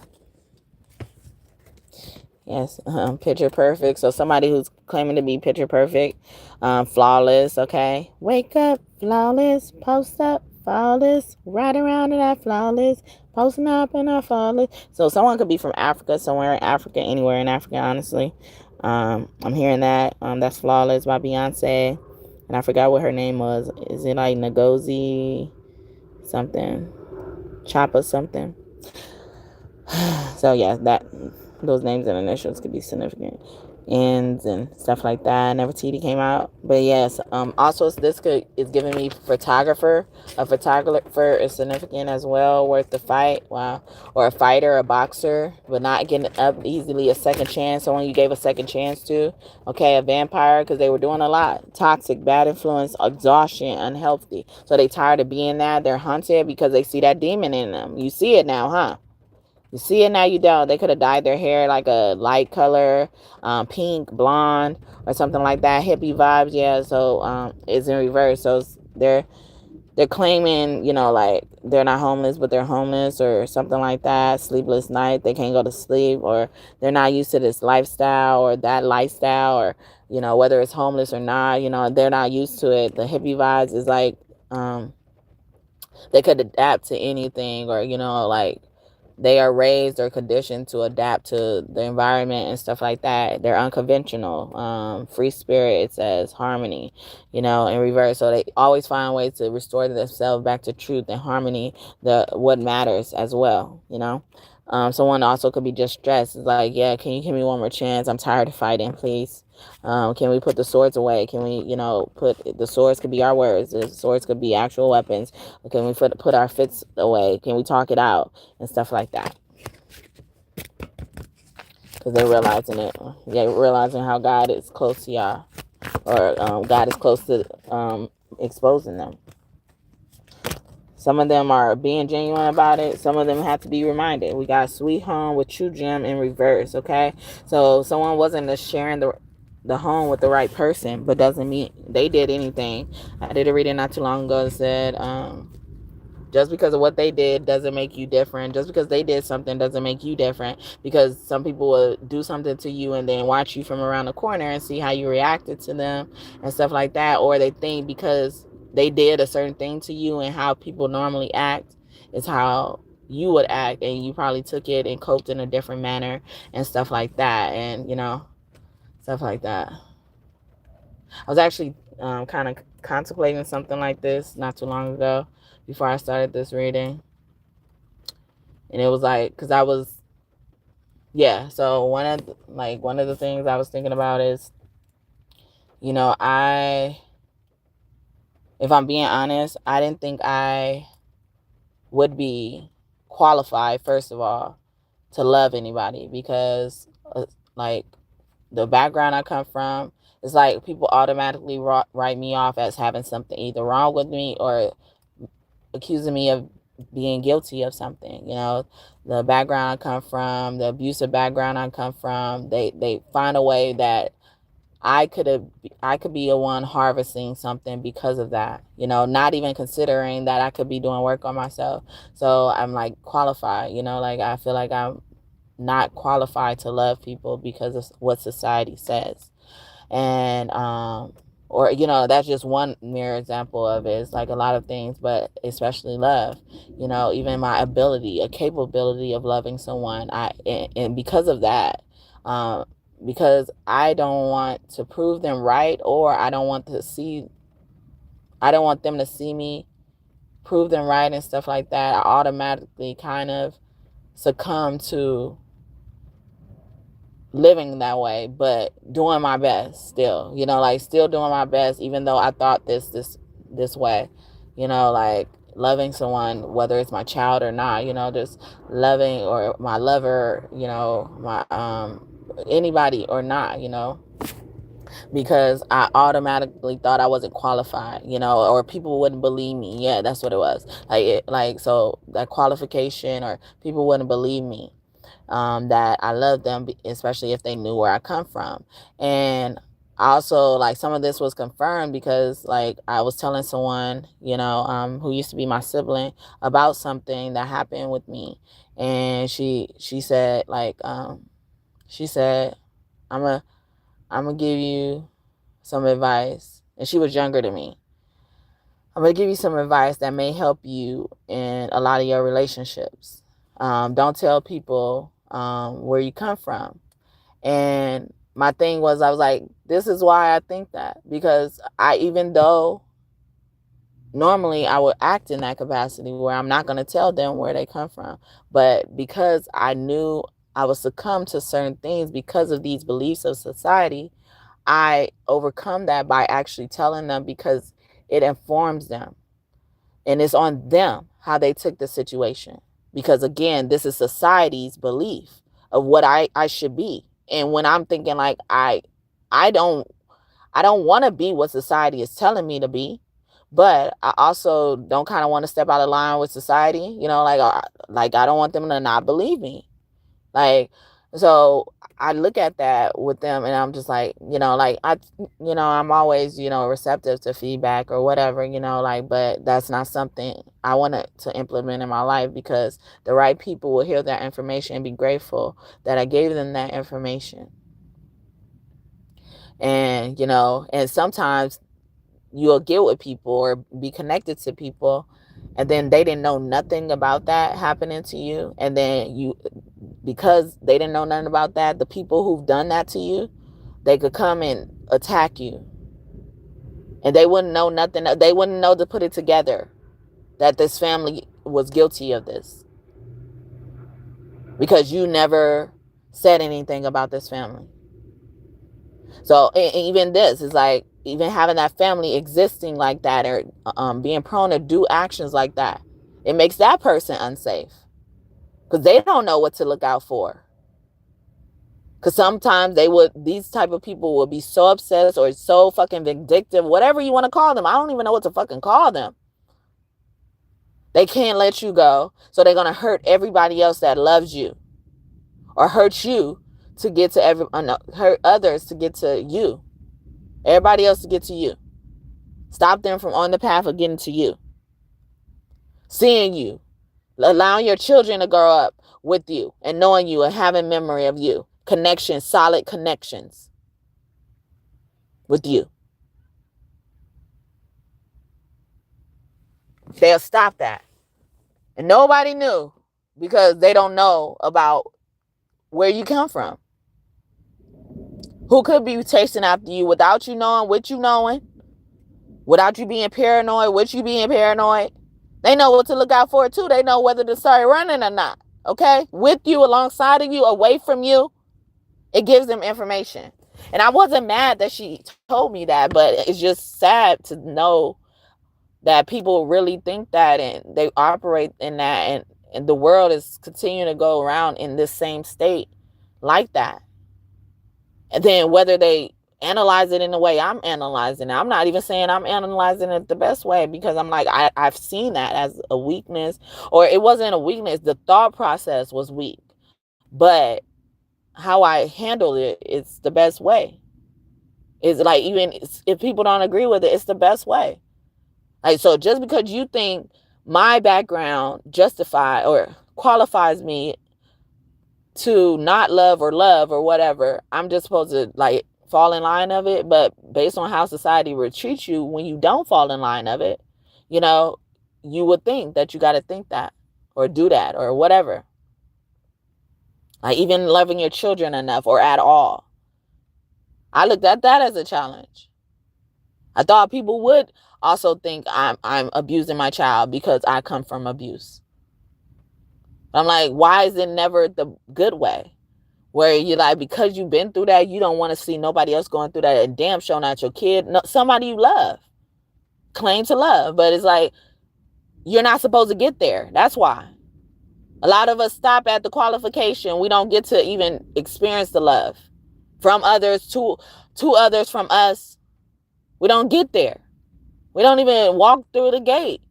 Yes, picture perfect. So somebody who's claiming to be picture perfect, flawless. Okay, wake up, flawless. Post up, flawless. Ride around in that flawless. Posting up in that flawless. So someone could be from Africa, somewhere in Africa, anywhere in Africa. Honestly, I'm hearing that. That's flawless by Beyonce, and I forgot what her name was. Is it like Ngozi something? Choppa something? So yeah, that those names and initials could be significant, ends and stuff like that. Nefertiti came out, but yes. Also, this is giving me photographer. A photographer is significant as well, worth the fight. Wow, or a fighter, a boxer, but not getting up easily. A second chance, someone you gave a second chance to. Okay, a vampire because they were doing a lot. Toxic, bad influence, exhaustion, unhealthy. So they tired of being that. They're hunted because they see that demon in them. You see it now, huh? You see it now, you don't. They could have dyed their hair like a light color, pink, blonde, or something like that. Hippie vibes, yeah. So it's in reverse. So they're claiming, like they're not homeless, but they're homeless or something like that. Sleepless night, they can't go to sleep, or they're not used to this lifestyle or that lifestyle, or whether it's homeless or not, they're not used to it. The hippie vibes is like they could adapt to anything, or like they are raised or conditioned to adapt to the environment and stuff like that. They're unconventional. Free spirit, it says harmony, in reverse. So they always find ways to restore themselves back to truth and harmony, what matters as well, Someone also could be just stressed. It's like, yeah, can you give me one more chance? I'm tired of fighting, please. Can we put the swords away? Can we, put the swords could be our words. The swords could be actual weapons. Can we put our fists away? Can we talk it out and stuff like that? Because they're realizing it. They're realizing how God is close to y'all, or God is close to exposing them. Some of them are being genuine about it. Some of them have to be reminded. We got Sweet Home with True Gem in reverse, okay? So someone wasn't just sharing the home with the right person, but doesn't mean they did anything. I did a reading not too long ago that said, just because of what they did doesn't make you different. Just because they did something doesn't make you different. Because some people will do something to you and then watch you from around the corner and see how you reacted to them and stuff like that. Or they think because they did a certain thing to you and how people normally act is how you would act, and you probably took it and coped in a different manner and stuff like that. And stuff like that. I was actually kind of contemplating something like this not too long ago before I started this reading. And it was like, because I was, so one of the things I was thinking about is, if I'm being honest, I didn't think I would be qualified, first of all, to love anybody, because like the background I come from, it's like people automatically write me off as having something either wrong with me or accusing me of being guilty of something. The background I come from, the abusive background I come from, they find a way that I could be a one harvesting something because of that, not even considering that I could be doing work on myself. So I'm like qualified, like I feel like I'm not qualified to love people because of what society says. And or that's just one mere example of it. It's like a lot of things, but especially love, even my capability of loving someone, and because of that, because I don't want to prove them right, or I don't want them to see me prove them right and stuff like that. I automatically kind of succumb to living that way, but doing my best still, like still doing my best, even though I thought this way, like loving someone, whether it's my child or not, just loving, or my lover, my anybody or not, because I automatically thought I wasn't qualified, or people wouldn't believe me. Yeah, that's what it was. So that qualification, or people wouldn't believe me, that I love them, especially if they knew where I come from. And also, like, some of this was confirmed because, like, I was telling someone, who used to be my sibling, about something that happened with me. And she said, like, She said, I'm gonna give you some advice. And she was younger than me. I'm going to give you some advice that may help you in a lot of your relationships. Don't tell people where you come from. And my thing was, I was like, this is why I think that. Because even though normally I would act in that capacity where I'm not going to tell them where they come from. But because I knew I would succumb to certain things because of these beliefs of society, I overcome that by actually telling them, because it informs them. And it's on them how they took the situation. Because again, this is society's belief of what I should be. And when I'm thinking like I don't want to be what society is telling me to be, but I also don't kind of want to step out of line with society, like I don't want them to not believe me. Like, so I look at that with them and I'm just like, I'm always, receptive to feedback or whatever, but that's not something I want to implement in my life, because the right people will hear that information and be grateful that I gave them that information. And, and sometimes you'll get with people or be connected to people, and then they didn't know nothing about that happening to you. And then because they didn't know nothing about that, the people who've done that to you, they could come and attack you. And they wouldn't know nothing. They wouldn't know to put it together that this family was guilty of this, because you never said anything about this family. So even this is like, even having that family existing like that, or being prone to do actions like that, it makes that person unsafe, because they don't know what to look out for. Because sometimes these type of people will be so obsessed or so fucking vindictive, whatever you want to call them. I don't even know what to fucking call them. They can't let you go, so they're going to hurt everybody else that loves you, or hurt you to get to hurt others to get to you. Everybody else to get to you. Stop them from on the path of getting to you. Seeing you. Allowing your children to grow up with you and knowing you and having memory of you. Connections, solid connections with you. They'll stop that. And nobody knew, because they don't know about where you come from. Who could be chasing after you without you knowing, with you knowing, without you being paranoid, with you being paranoid. They know what to look out for too. They know whether to start running or not. Okay? With you, alongside of you, away from you. It gives them information. And I wasn't mad that she told me that, but it's just sad to know that people really think that and they operate in that, and the world is continuing to go around in this same state like that. And then whether they analyze it in the way I'm analyzing it, I'm not even saying I'm analyzing it the best way, because I'm like, I've seen that as a weakness, or it wasn't a weakness. The thought process was weak, but how I handled it, it's the best way. It's like, even if people don't agree with it, it's the best way. Like, so just because you think my background justifies or qualifies me to not love or whatever, I'm just supposed to like fall in line of it. But based on how society will treat you when you don't fall in line of it, you would think that you got to think that or do that or whatever. Like even loving your children enough or at all. I looked at that as a challenge. I thought people would also think I'm abusing my child because I come from abuse. I'm like, why is it never the good way? Where you're like, because you've been through that, you don't want to see nobody else going through that, and damn sure not your kid, no, somebody you love, claim to love. But it's like, you're not supposed to get there. That's why. A lot of us stop at the qualification. We don't get to even experience the love from others to others from us. We don't get there. We don't even walk through the gate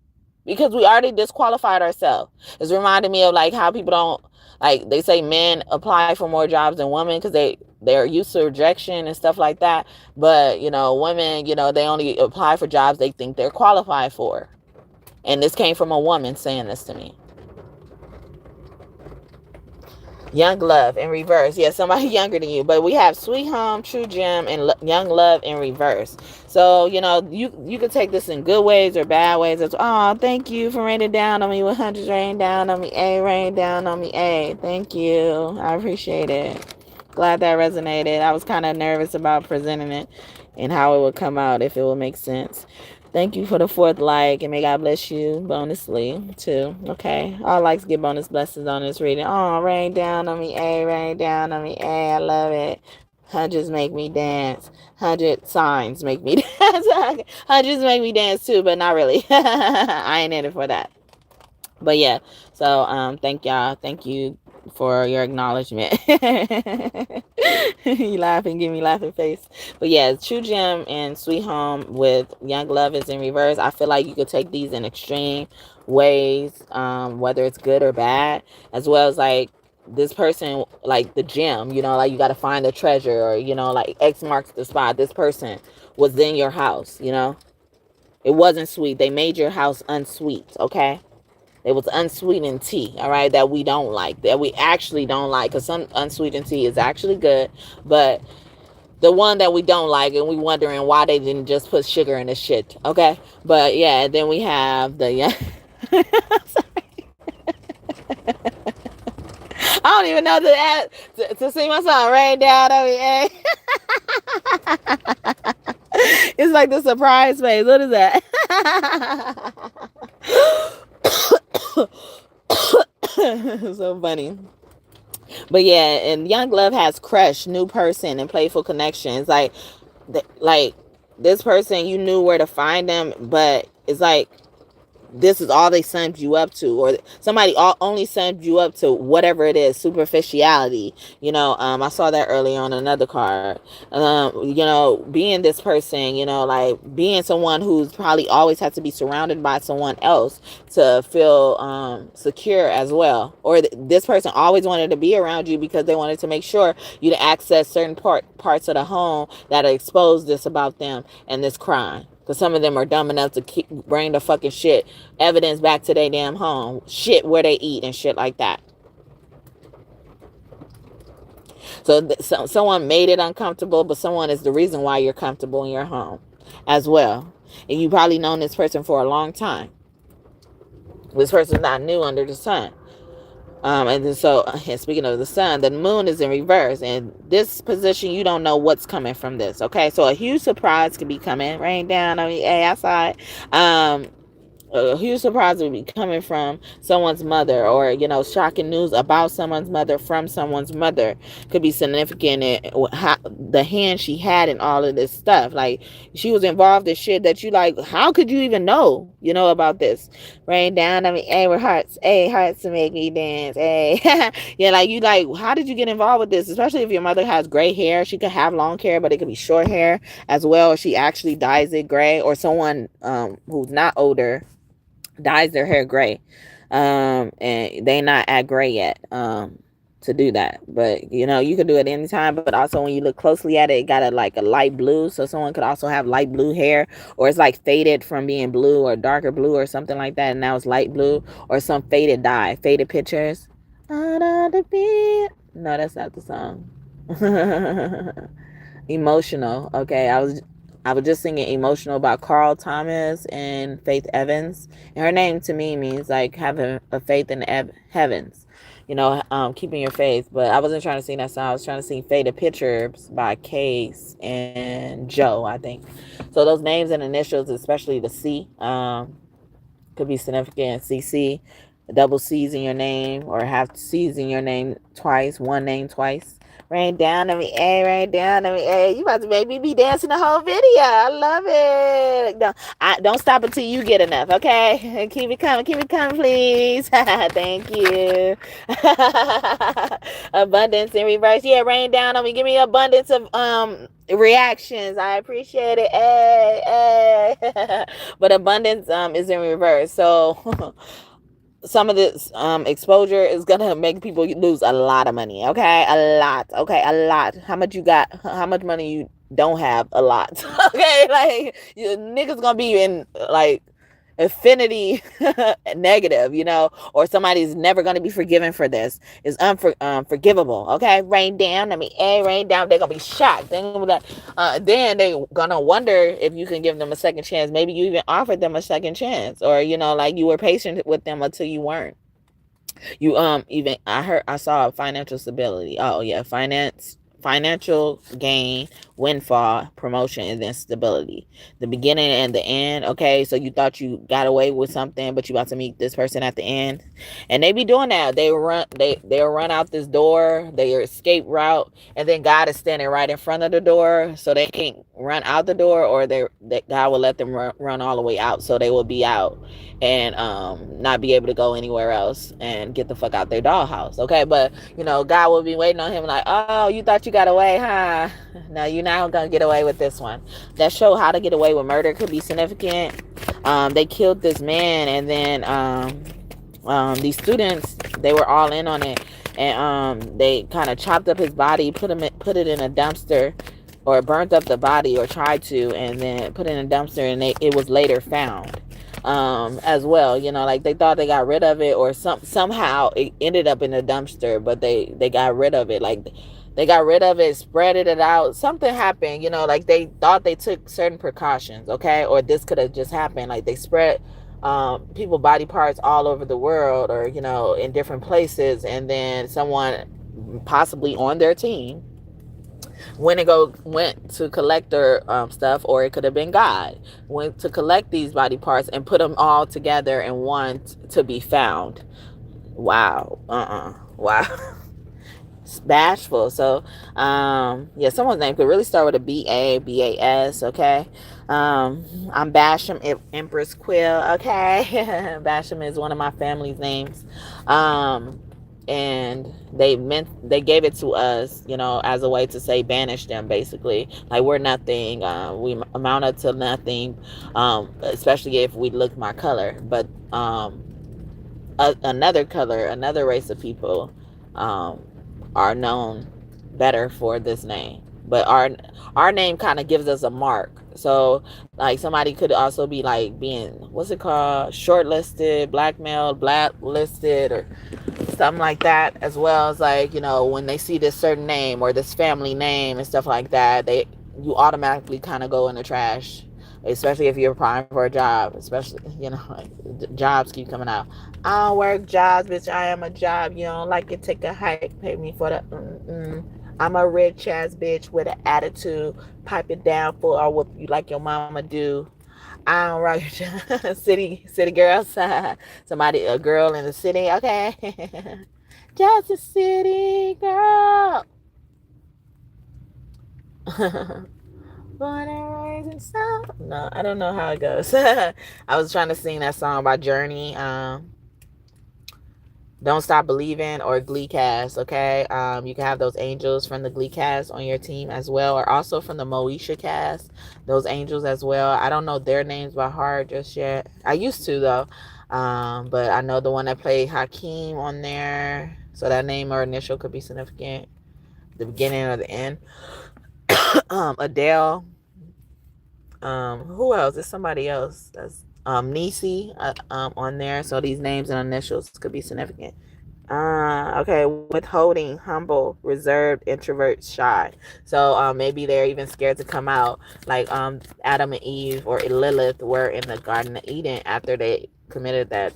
because we already disqualified ourselves. It's reminding me of like how people don't, like they say men apply for more jobs than women because they're used to rejection and stuff like that. But, women, they only apply for jobs they think they're qualified for. And this came from a woman saying this to me. Young love in reverse. Yeah, somebody younger than you. But we have sweet home, true gem, and young love in reverse. So, you could take this in good ways or bad ways. It's, oh, thank you for raining down on me. 100 rain down on me. Rain down on me. Thank you. I appreciate it. Glad that resonated. I was kind of nervous about presenting it and how it would come out, if it would make sense. Thank you for the 4th like, and may God bless you bonusly too. Okay, all likes get bonus blessings on this reading. Oh, rain down on me, rain down on me, I love it. Hundreds make me dance. 100 signs make me dance. Hundreds make me dance too, but not really. I ain't in it for that. But yeah, so thank y'all. Thank you for your acknowledgement. You laughing, give me laughing face. But yeah, True Gem and Sweet Home with Young Love is in reverse. I feel like you could take these in extreme ways, whether it's good or bad, as well as like this person, like the gem, like you got to find the treasure, or like X marks the spot. This person was in your house. It wasn't sweet. They made your house unsweet. Okay. It was unsweetened tea, all right, that we don't like, that we actually don't like, because some unsweetened tea is actually good, but the one that we don't like, and we wondering why they didn't just put sugar in the shit, okay? But yeah, then we have the, yeah. I don't even know to sing my song, rain down on me, It's like the surprise face. What is that? So funny. But yeah, and Young Love has crush, new person, and playful connections. Like this person, you knew where to find them, but it's like this is all they summed you up to, or somebody only summed you up to whatever it is, superficiality. I saw that earlier on another card. Being this person, like being someone who's probably always had to be surrounded by someone else to feel secure as well. Or this person always wanted to be around you because they wanted to make sure you to access certain parts of the home that expose this about them and this crime. Because some of them are dumb enough to bring the fucking shit, evidence back to their damn home. Shit where they eat and shit like that. So someone made it uncomfortable, but someone is the reason why you're comfortable in your home as well. And you probably known this person for a long time. This person's not new under the sun. And speaking of the sun, the moon is in reverse. And this position, you don't know what's coming from this. Okay, so a huge surprise could be coming. Rain down on me, outside. A huge surprise would be coming from someone's mother, or shocking news about someone's mother from someone's mother could be significant in the hand she had in all of this stuff. Like she was involved in shit that you like, how could you even know about this? Rain down on me, with hearts, hearts to make me dance, yeah, like you like, how did you get involved with this? Especially if your mother has gray hair. She could have long hair, but it could be short hair as well, or she actually dyes it gray, or someone who's not older dyes their hair gray, and they not at gray yet to do that. But you could do it anytime, but also when you look closely at it, it got a light blue, so someone could also have light blue hair, or it's like faded from being blue or darker blue or something like that, and now it's light blue, or some faded dye, faded pictures. No, that's not the song. Emotional. Okay, I was just singing Emotional by Carl Thomas and Faith Evans. And her name to me means like having a faith in the heavens, keeping your faith. But I wasn't trying to sing that song. I was trying to sing Faded Pictures by Case and Joe, I think. So those names and initials, especially the C, could be significant. CC, double C's in your name, or have C's in your name twice, one name twice. Rain down on me, rain down on me, You about to make me be dancing the whole video. I love it. Don't stop until you get enough, okay? Keep it coming, please. Thank you. Abundance in reverse. Yeah, rain down on me. Give me abundance of reactions. I appreciate it. But abundance is in reverse. So some of this exposure is gonna make people lose a lot of money. Okay, a lot. How much you got? How much money you don't have? A lot. Okay, like niggas gonna be in like affinity negative, or somebody's never going to be forgiven for this. Is unforgivable. Okay, rain down. I mean, rain down. They're gonna be shocked. Then they gonna wonder if you can give them a second chance. Maybe you even offered them a second chance, or like you were patient with them until you weren't. You even I saw financial stability. Oh yeah, financial gain, windfall, promotion, and then stability. The beginning and the end. Okay, so you thought you got away with something, but you about to meet this person at the end, and they be doing that. They'll run out this door, their escape route, and then God is standing right in front of the door, so they can't run out the door, or that God will let them run all the way out, so they will be out and not be able to go anywhere else and get the fuck out their dollhouse. Okay, but God will be waiting on him like, oh, you thought you got away, huh? No, you're not gonna get away with this one. That show how to get away with murder could be significant. They killed this man, and then these students, they were all in on it, and they kind of chopped up his body, put it in a dumpster, or burnt up the body, or tried to, and then put it in a dumpster, and it was later found as well. Like they thought they got rid of it, or somehow it ended up in a dumpster, but they got rid of it. Like they got rid of it, spread it out. Something happened, like they thought they took certain precautions, okay? Or this could have just happened. Like they spread people body parts all over the world, or in different places, and then someone possibly on their team went to collect their stuff, or it could have been God went to collect these body parts and put them all together in one to be found. Wow. Wow. It's bashful. So yeah, someone's name could really start with a BAS. Okay. I'm Basham Empress Quill. Okay. Basham is one of my family's names. And they gave it to us, as a way to say banish them, basically. Like we're nothing. We amounted to nothing, especially if we look my color. But another race of people are known better for this name. But our name kind of gives us a mark. So like somebody could also be like being, what's it called, shortlisted, blackmailed, blacklisted, or something like that, as well as like, when they see this certain name or this family name and stuff like that, you automatically kind of go in the trash, especially if you're applying for a job, especially, like, jobs keep coming out. I don't work jobs, bitch. I am a job. You don't like it, take a hike, pay me for the I'm a rich ass bitch with an attitude. Pipe it down for, or what you like your mama do. I don't rock city girls. Somebody, a girl in the city. Okay. Just a city girl. Born and raised in South. No, I don't know how it goes. I was trying to sing that song by Journey. Don't Stop Believing, or Glee cast. Okay. You can have those angels from the Glee cast on your team as well, or also from the Moesha cast, those angels as well. I don't know their names by heart just yet. I used to though. But I know the one that played Hakeem on there, so that name or initial could be significant, the beginning or the end. Adele. Who else? There's somebody else that's Nisi on there. So these names and initials could be significant. Okay, withholding, humble, reserved, introvert, shy. So maybe they're even scared to come out, like Adam and Eve or Lilith were in the Garden of Eden after they committed that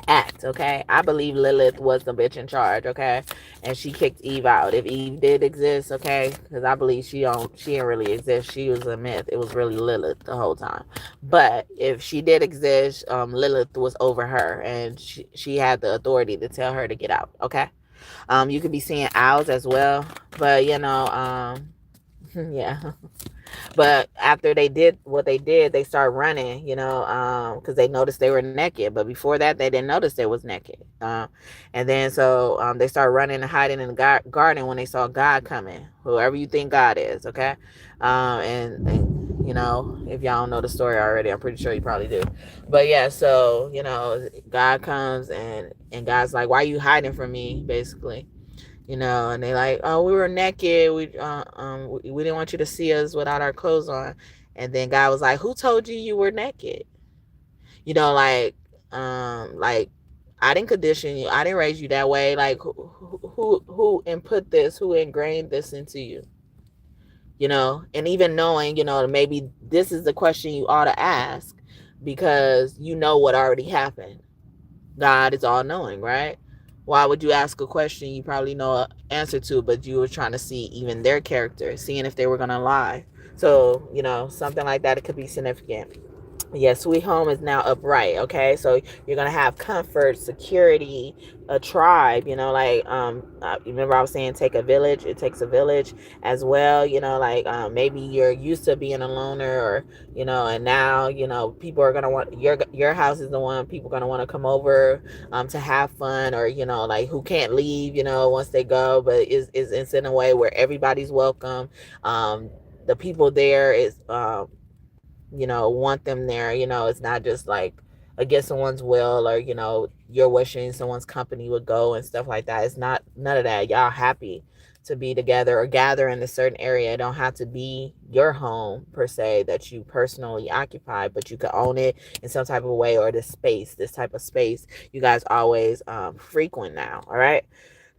act. Okay, I believe Lilith was the bitch in charge. Okay, and she kicked Eve out. If Eve did exist, okay, because I believe she didn't really exist. She was a myth. It was really Lilith the whole time. But if she did exist, Lilith was over her, and she had the authority to tell her to get out. Okay, you could be seeing owls as well, but yeah. But after they did what they did, they started running, because they noticed they were naked. But before that, they didn't notice they was naked. And then so they started running and hiding in the garden when they saw God coming, whoever you think God is, okay? And if y'all don't know the story already, I'm pretty sure you probably do. But yeah, so, God comes and God's like, why are you hiding from me, basically? And they like, oh, we were naked. We didn't want you to see us without our clothes on. And then God was like, who told you you were naked? You know, like I didn't condition you. I didn't raise you that way. Like who input this? Who ingrained this into you? You know, and even knowing, you know, maybe this is the question you ought to ask because you know what already happened. God is all knowing, right? Why would you ask a question you probably know an answer to, but you were trying to see even their character, seeing if they were going to lie? So, you know, something like that, it could be significant. Yeah, sweet home is now upright. Okay, so you're gonna have comfort, security, a tribe. You know, like remember I was saying, take a village. It takes a village as well. You know, like maybe you're used to being a loner, or you know, and now you know people are gonna want your house is the one people are gonna want to come over to have fun, or you know, like who can't leave. You know, once they go, but is it's in a way where everybody's welcome. The people there is you know, want them there. You know, it's not just like against someone's will, or, you know, you're wishing someone's company would go and stuff like that. It's not none of that. Y'all happy to be together or gather in a certain area. It don't have to be your home per se that you personally occupy, but you could own it in some type of way, or this type of space you guys always frequent now. All right.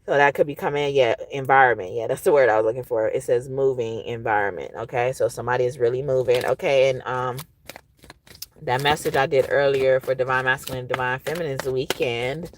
So that could be coming, yeah, environment. Yeah, that's the word I was looking for. It says moving environment. Okay, so somebody is really moving. Okay, and that message I did earlier for divine masculine and divine feminine this weekend,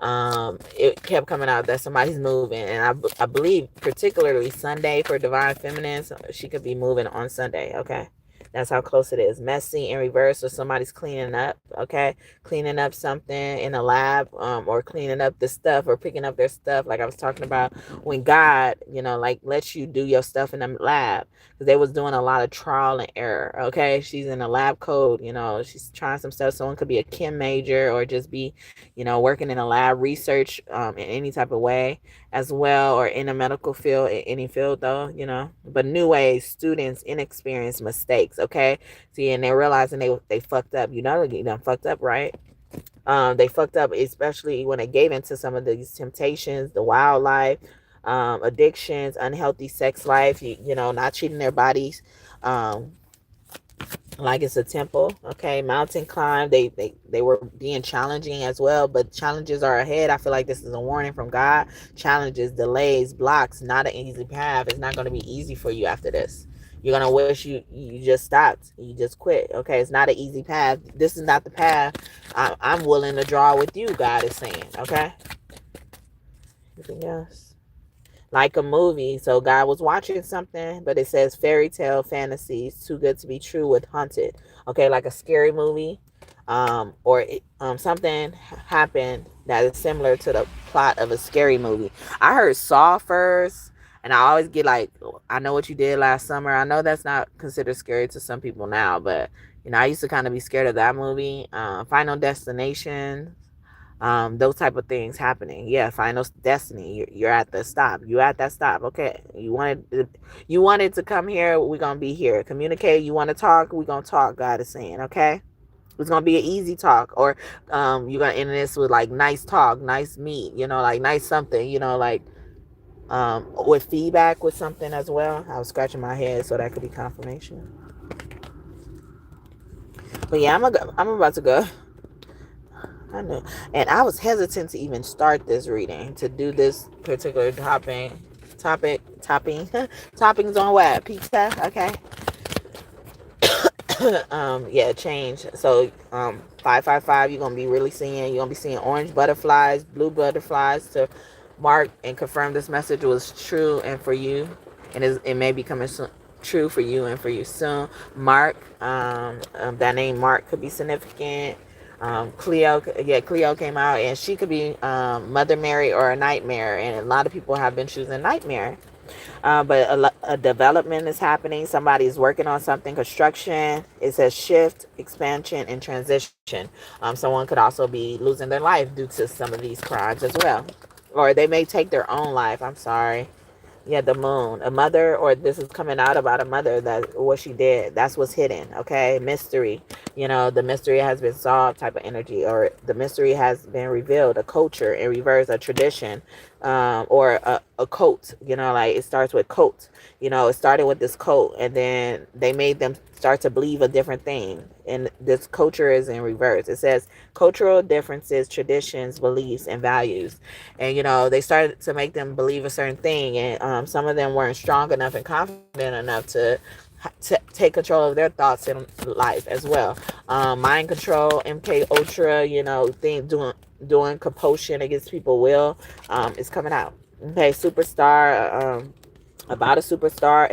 it kept coming out that somebody's moving, and I believe particularly Sunday for divine feminine, so she could be moving on Sunday. Okay, that's how close it is. Messy in reverse, so somebody's cleaning up. Okay, cleaning up something in a lab, or cleaning up the stuff, or picking up their stuff, like I was talking about when God, you know, like lets you do your stuff in the lab, because they was doing a lot of trial and error. Okay, she's in a lab coat, you know, she's trying some stuff. Someone could be a chem major, or just be, you know, working in a lab, research in any type of way as well, or in a medical field, in any field though, you know. But new ways, students, inexperienced, mistakes. Okay, see, and they're realizing they fucked up. You know, they done fucked up, right? They fucked up, especially when they gave into some of these temptations, the wildlife, addictions, unhealthy sex life, you know, not treating their bodies um, like it's a temple. Okay, mountain climb, they were being challenging as well, but challenges are ahead. I feel like this is a warning from God. Challenges, delays, blocks, not an easy path. It's not going to be easy for you after this. You're gonna wish you just stopped, you just quit. Okay, it's not an easy path. This is not the path I'm willing to draw with you, God is saying. Okay, anything else? Like a movie. So God was watching something, but it says fairy tale fantasies, too good to be true with haunted. Okay, like a scary movie, something happened that is similar to the plot of a scary movie. I heard Saw first, and I always get like, I know what you did last summer. I know that's not considered scary to some people now, but you know, I used to kind of be scared of that movie. Final Destination, those type of things happening. Yeah, final destiny. You're at the stop. You at that stop. Okay, you wanted to come here. We're gonna be here. Communicate. You want to talk. We're gonna talk. God is saying. Okay, it's gonna be an easy talk, or you're gonna end this with like nice talk, nice meet. You know, like nice something. You know, like with feedback with something as well. I was scratching my head, so that could be confirmation. But yeah, I'm about to go. I know. And I was hesitant to even start this reading, to do this particular topping, toppings on what? Pizza? Okay. Yeah, change. So, 555, you're gonna be seeing orange butterflies, blue butterflies to mark and confirm this message was true and for you. And it may be coming true for you and for you soon. Mark, that name Mark could be significant. Cleo came out, and she could be Mother Mary or a nightmare, and a lot of people have been choosing nightmare. But a development is happening. Somebody's working on something, construction. It says shift, expansion, and transition. Someone could also be losing their life due to some of these crimes as well, or they may take their own life. I'm sorry. Yeah, the moon, a mother, or this is coming out about a mother, that what she did, that's what's hidden. Okay, mystery, you know, the mystery has been solved type of energy, or the mystery has been revealed. A culture in reverse, a tradition, or a cult. You know, like it starts with cult. You know, it started with this cult, and then they made them start to believe a different thing. and this culture is in reverse. It says cultural differences, traditions, beliefs, and values. And, they started to make them believe a certain thing. And some of them weren't strong enough and confident enough to take control of their thoughts in life as well. Mind control, MK Ultra, thing doing compulsion against people will is coming out. Okay, superstar, about a superstar,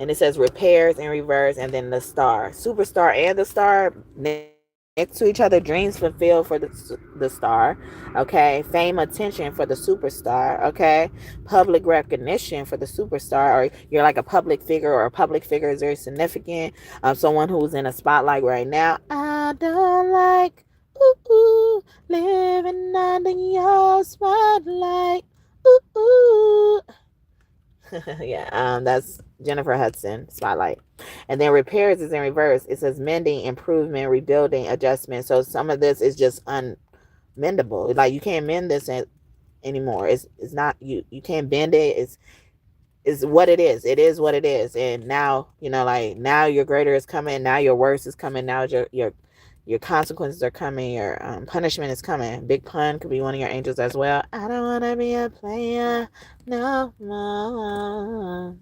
and it says repairs in reverse, and then the star, superstar, and the star next to each other. Dreams fulfilled for the star. Okay, fame, attention for the superstar. Okay, public recognition for the superstar, or you're like a public figure, or a public figure is very significant. Someone who's in a spotlight right now. I don't like living under your spotlight. Ooh. Yeah, that's Jennifer Hudson, Spotlight. And then repairs is in reverse. It says mending, improvement, rebuilding, adjustment. So some of this is just unmendable. Like, you can't mend this anymore. It's not, you can't bend it. It's what it is. It is what it is. And now, like, now your greater is coming. Now your worst is coming. Now your consequences are coming. Your punishment is coming. Big Pun could be one of your angels as well. I don't want to be a player no more.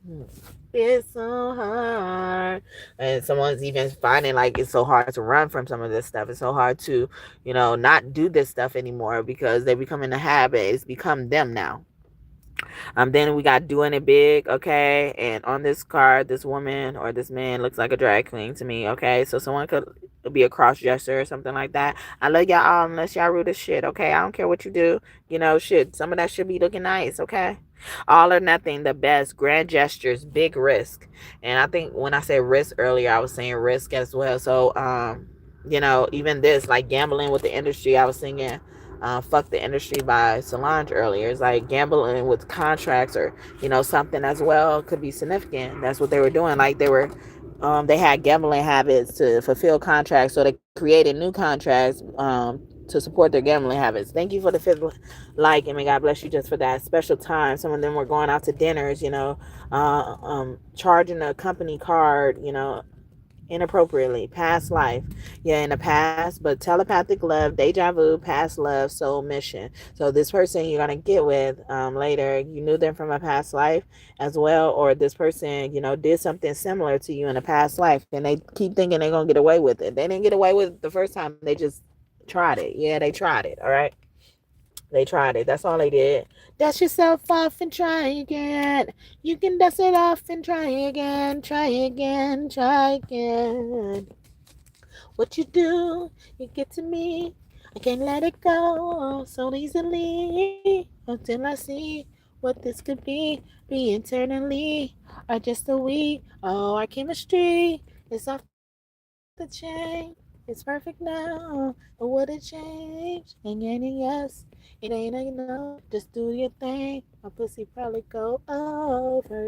It's so hard. And someone's even finding, like, it's so hard to run from some of this stuff. It's so hard to, not do this stuff anymore, because they become in a habit. It's become them now. Then we got doing it big, okay? And on this card, this woman or this man looks like a drag queen to me, okay? So someone could be a cross dresser or something like that. I love y'all all unless y'all rude as shit, okay? I don't care what you do. Shit, some of that should be looking nice, okay? All or nothing, the best, grand gestures, big risk. And I think when I said risk earlier, I was saying risk as well. So, even this, like gambling with the industry, I was singing Fuck the Industry by Solange earlier. It's like gambling with contracts, or, something as well could be significant. That's what they were doing. Like, they had gambling habits to fulfill contracts. So they created new contracts to support their gambling habits. Thank you for the fifth like, and may God bless you just for that special time. Some of them were going out to dinners, charging a company card, inappropriately. Past life, yeah, in the past. But telepathic love, deja vu, past love, soul mission. So this person you're gonna get with later, you knew them from a past life as well, or this person did something similar to you in a past life, and they keep thinking they're gonna get away with it. They didn't get away with it the first time. They just tried it. Yeah, they tried it. All right, they tried it. That's all they did. Dust yourself off and try again. You can dust it off and try again, try again, try again. What you do, you get to me. I can't let it go so easily until I see what this could be internally, or just a we. Oh, our chemistry is off the chain. It's perfect now, but would it change? And yes, it ain't enough. Just do your thing. My pussy probably go over.